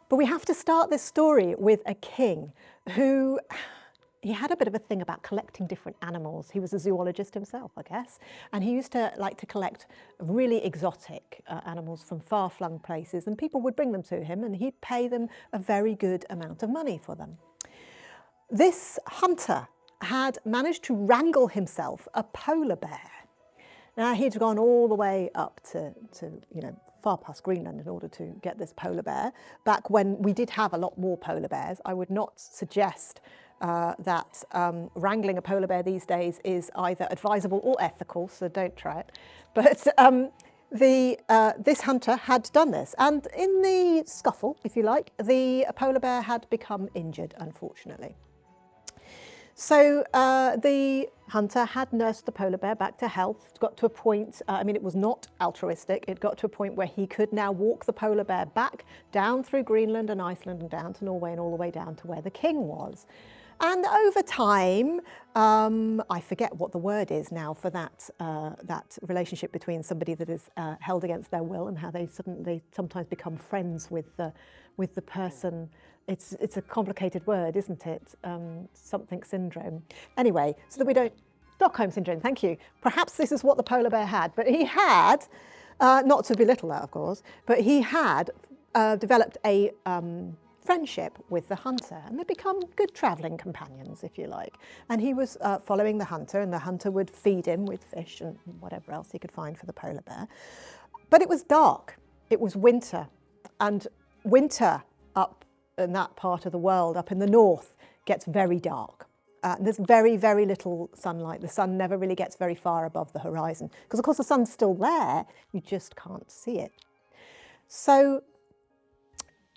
But we have to start this story with a king who, he had a bit of a thing about collecting different animals. He was a zoologist himself, I guess, and he used to like to collect really exotic animals from far-flung places, and people would bring them to him and he'd pay them a very good amount of money for them. This hunter had managed to wrangle himself a polar bear. Now, he'd gone all the way up to far past Greenland in order to get this polar bear. Back when we did have a lot more polar bears, I would not suggest that wrangling a polar bear these days is either advisable or ethical, so don't try it. But this hunter had done this, and in the scuffle, if you like, the polar bear had become injured, unfortunately. So the hunter had nursed the polar bear back to health, got to a point, it was not altruistic, it got to a point where he could now walk the polar bear back down through Greenland and Iceland and down to Norway and all the way down to where the king was. And over time, I forget what the word is now for that relationship between somebody that is held against their will and how they sometimes become friends with the person. It's a complicated word, isn't it? Something syndrome. Anyway, so that we don't... Stockholm syndrome, thank you. Perhaps this is what the polar bear had, but he had, not to belittle that, of course, but he had developed a friendship with the hunter, and they'd become good travelling companions, if you like. And he was following the hunter, and the hunter would feed him with fish and whatever else he could find for the polar bear. But it was dark. It was winter, and winter up in that part of the world, up in the north, gets very dark. There's very, very little sunlight. The sun never really gets very far above the horizon, because of course the sun's still there, you just can't see it. So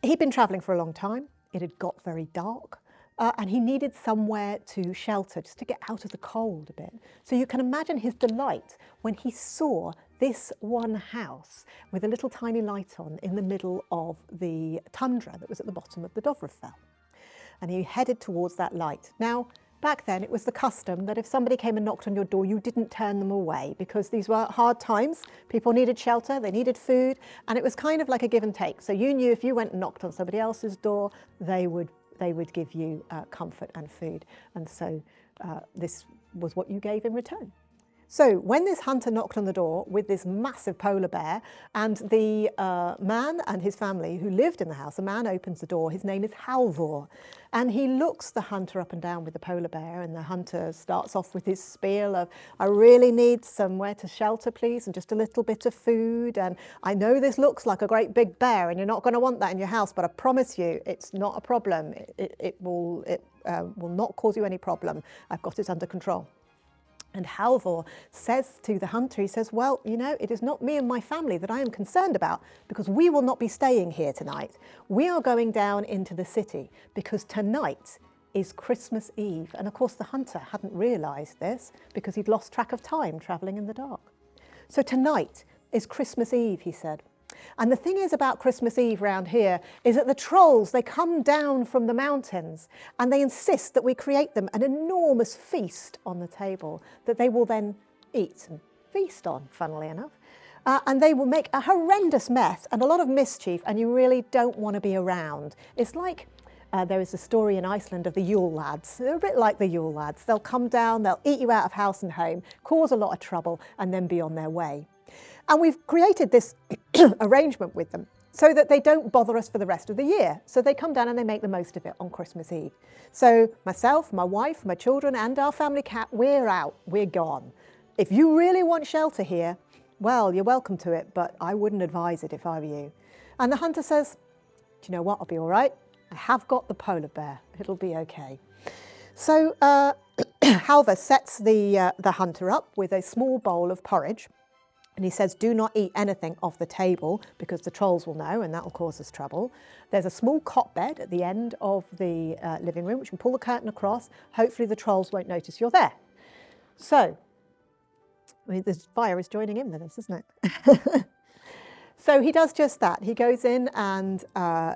he'd been travelling for a long time, it had got very dark, and he needed somewhere to shelter, just to get out of the cold a bit. So you can imagine his delight when he saw this one house with a little tiny light on in the middle of the tundra that was at the bottom of the Dovrefell. And he headed towards that light. Now, back then it was the custom that if somebody came and knocked on your door, you didn't turn them away, because these were hard times. People needed shelter, they needed food, and it was kind of like a give and take. So you knew if you went and knocked on somebody else's door, they would give you comfort and food. And so this was what you gave in return. So when this hunter knocked on the door with this massive polar bear, and the man and his family who lived in the house, a man opens the door, his name is Halvor, and he looks the hunter up and down with the polar bear, and the hunter starts off with his spiel of, I really need somewhere to shelter, please, and just a little bit of food, and I know this looks like a great big bear and you're not going to want that in your house, but I promise you it's not a problem. It will not cause you any problem. I've got it under control. And Halvor says to the hunter, he says, well, you know, it is not me and my family that I am concerned about, because we will not be staying here tonight. We are going down into the city because tonight is Christmas Eve. And of course, the hunter hadn't realised this because he'd lost track of time travelling in the dark. So tonight is Christmas Eve, he said. And the thing is about Christmas Eve round here is that the trolls, they come down from the mountains and they insist that we create them an enormous feast on the table that they will then eat and feast on, funnily enough. And they will make a horrendous mess and a lot of mischief, and you really don't want to be around. It's like there is a story in Iceland of the Yule lads. They're a bit like the Yule lads. They'll come down, they'll eat you out of house and home, cause a lot of trouble, and then be on their way. And we've created this arrangement with them so that they don't bother us for the rest of the year. So they come down and they make the most of it on Christmas Eve. So myself, my wife, my children and our family cat, we're out, we're gone. If you really want shelter here, Well, you're welcome to it, but I wouldn't advise it if I were you. And the hunter says, do you know what? I'll be all right. I have got the polar bear. It'll be okay. So Halvor sets the hunter up with a small bowl of porridge. And he says, do not eat anything off the table because the trolls will know and that will cause us trouble. There's a small cot bed at the end of the living room, which you can pull the curtain across. Hopefully the trolls won't notice you're there. So, I mean, this fire is joining in with us, isn't it? So he does just that. He goes in and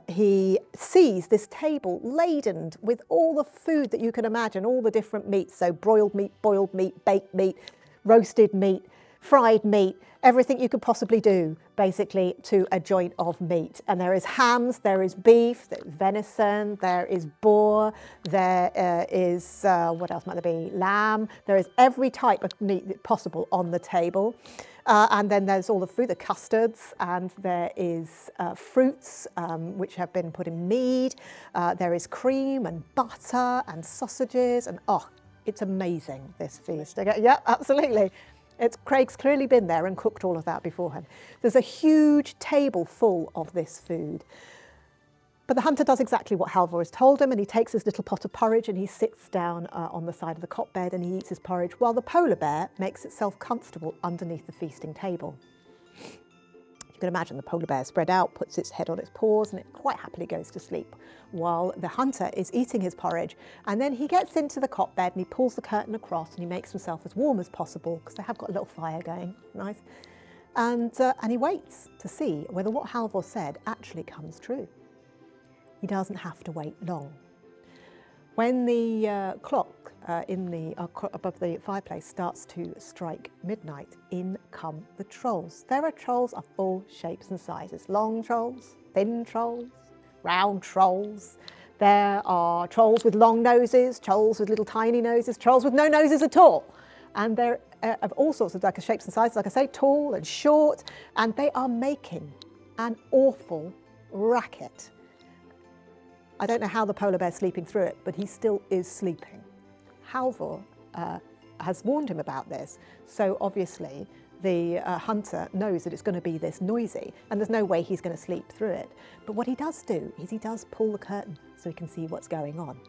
he sees this table laden with all the food that you can imagine, all the different meats. So broiled meat, boiled meat, baked meat, roasted meat, fried meat, everything you could possibly do, basically, to a joint of meat. And there is hams, there is beef, there's venison, there is boar, there is, what else might there be? Lamb. There is every type of meat possible on the table. And then there's all the food, the custards, and there is fruits, which have been put in mead. There is cream and butter and sausages. And oh, it's amazing, this feast. Okay, yeah, absolutely. Craig's clearly been there and cooked all of that beforehand. There's a huge table full of this food. But the hunter does exactly what Halvor has told him, and he takes his little pot of porridge and he sits down on the side of the cot bed and he eats his porridge while the polar bear makes itself comfortable underneath the feasting table. You can imagine the polar bear spread out, puts its head on its paws, and it quite happily goes to sleep while the hunter is eating his porridge. And then he gets into the cot bed and he pulls the curtain across and he makes himself as warm as possible because they have got a little fire going, nice. And he waits to see whether what Halvor said actually comes true. He doesn't have to wait long. When the clock above the fireplace starts to strike midnight, in come the trolls. There are trolls of all shapes and sizes. Long trolls, thin trolls, round trolls. There are trolls with long noses, trolls with little tiny noses, trolls with no noses at all. And they're of all sorts of shapes and sizes, like I say, tall and short. And they are making an awful racket. I don't know how the polar bear's sleeping through it, but he still is sleeping. Halvor has warned him about this, so obviously the hunter knows that it's going to be this noisy, and there's no way he's going to sleep through it. But what he does do is he does pull the curtain so he can see what's going on.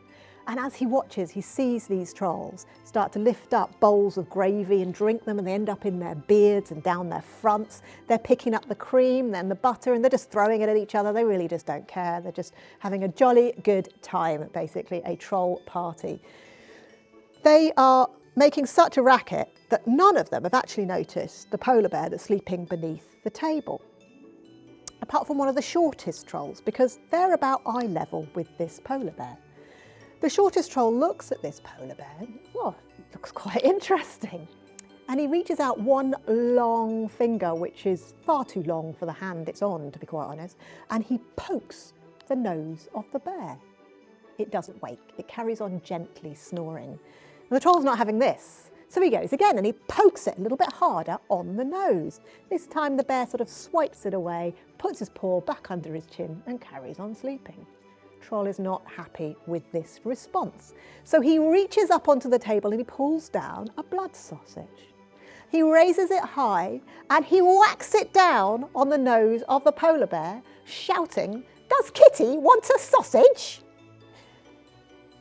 And as he watches, he sees these trolls start to lift up bowls of gravy and drink them, and they end up in their beards and down their fronts. They're picking up the cream and the butter, and they're just throwing it at each other. They really just don't care. They're just having a jolly good time, basically, a troll party. They are making such a racket that none of them have actually noticed the polar bear that's sleeping beneath the table, apart from one of the shortest trolls, because they're about eye level with this polar bear. The shortest troll looks at this polar bear, well, it looks quite interesting. And he reaches out one long finger, which is far too long for the hand it's on, to be quite honest, and he pokes the nose of the bear. It doesn't wake, it carries on gently snoring. And the troll's not having this, so he goes again and he pokes it a little bit harder on the nose. This time the bear sort of swipes it away, puts his paw back under his chin and carries on sleeping. Troll is not happy with this response. So he reaches up onto the table and he pulls down a blood sausage. He raises it high and he whacks it down on the nose of the polar bear, shouting, "Does Kitty want a sausage?"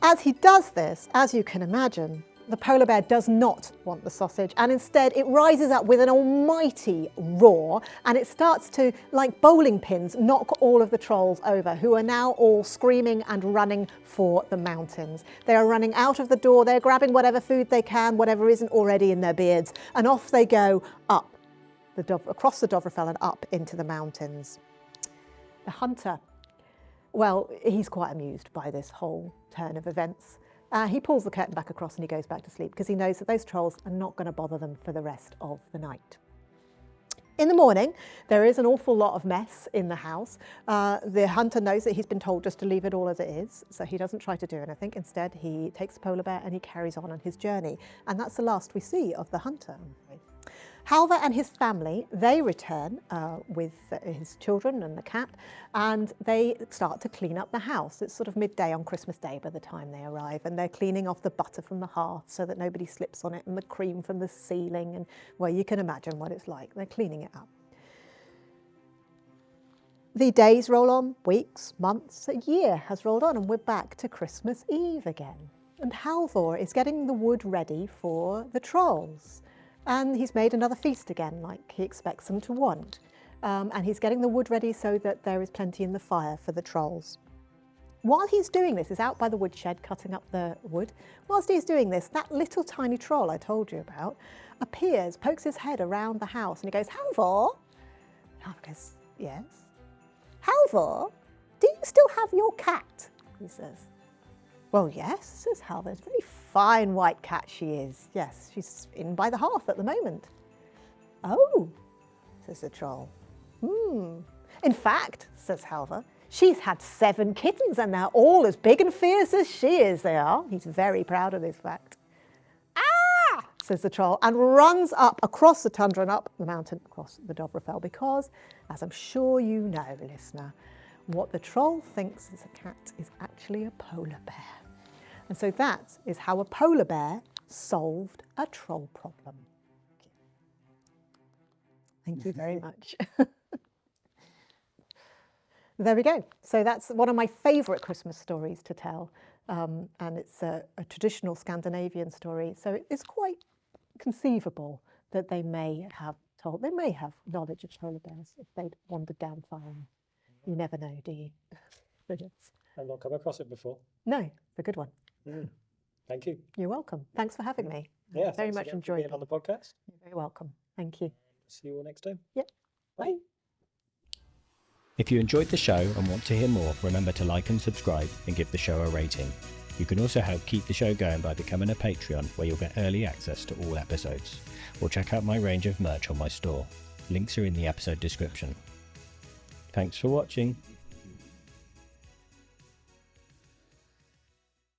As he does this, as you can imagine, the polar bear does not want the sausage, and instead it rises up with an almighty roar and it starts to, like bowling pins, knock all of the trolls over, who are now all screaming and running for the mountains. They are running out of the door, they're grabbing whatever food they can, whatever isn't already in their beards, and off they go up across the Dovrefell and up into the mountains. The hunter, well, he's quite amused by this whole turn of events. He pulls the curtain back across and he goes back to sleep because he knows that those trolls are not going to bother them for the rest of the night. In the morning, there is an awful lot of mess in the house. The hunter knows that he's been told just to leave it all as it is, so he doesn't try to do anything. Instead, he takes the polar bear and he carries on his journey. And that's the last we see of the hunter. Halvor and his family, they return with his children and the cat, and they start to clean up the house. It's sort of midday on Christmas Day by the time they arrive, and they're cleaning off the butter from the hearth so that nobody slips on it, and the cream from the ceiling, and well, you can imagine what it's like. They're cleaning it up. The days roll on, weeks, months, a year has rolled on, and we're back to Christmas Eve again. And Halvor is getting the wood ready for the trolls. And he's made another feast again, like he expects them to want. And he's getting the wood ready so that there is plenty in the fire for the trolls. While he's doing this, he's out by the woodshed cutting up the wood. Whilst he's doing this, that little tiny troll I told you about appears, pokes his head around the house, and he goes, Halvor? Halvor goes, yes. Halvor, do you still have your cat? He says. Well, yes, says Halvor. It's a very fine white cat she is. Yes, she's in by the hearth at the moment. Oh, says the troll. In fact, says Halvor, she's had 7 kittens and they're all as big and fierce as she is, they are. He's very proud of this fact. Ah, says the troll, and runs up across the tundra and up the mountain across the Dovrefell because, as I'm sure you know, listener, what the troll thinks is a cat is actually a polar bear. And so that is how a polar bear solved a troll problem. Thank you very much. There we go. So that's one of my favourite Christmas stories to tell. And it's a traditional Scandinavian story. So it's quite conceivable that they may have knowledge of polar bears if they'd wandered down far enough. You never know, do you?
I've not come across it before.
No, it's a good one.
Thank you.
You're welcome. Thanks for having me.
Yeah,
very much enjoyed
being on the podcast.
You're very welcome. Thank you.
See you all next time.
Yep. Bye.
If you enjoyed the show and want to hear more, remember to like and subscribe and give the show a rating. You can also help keep the show going by becoming a Patreon, where you'll get early access to all episodes. Or check out my range of merch on my store. Links are in the episode description. Thanks for watching.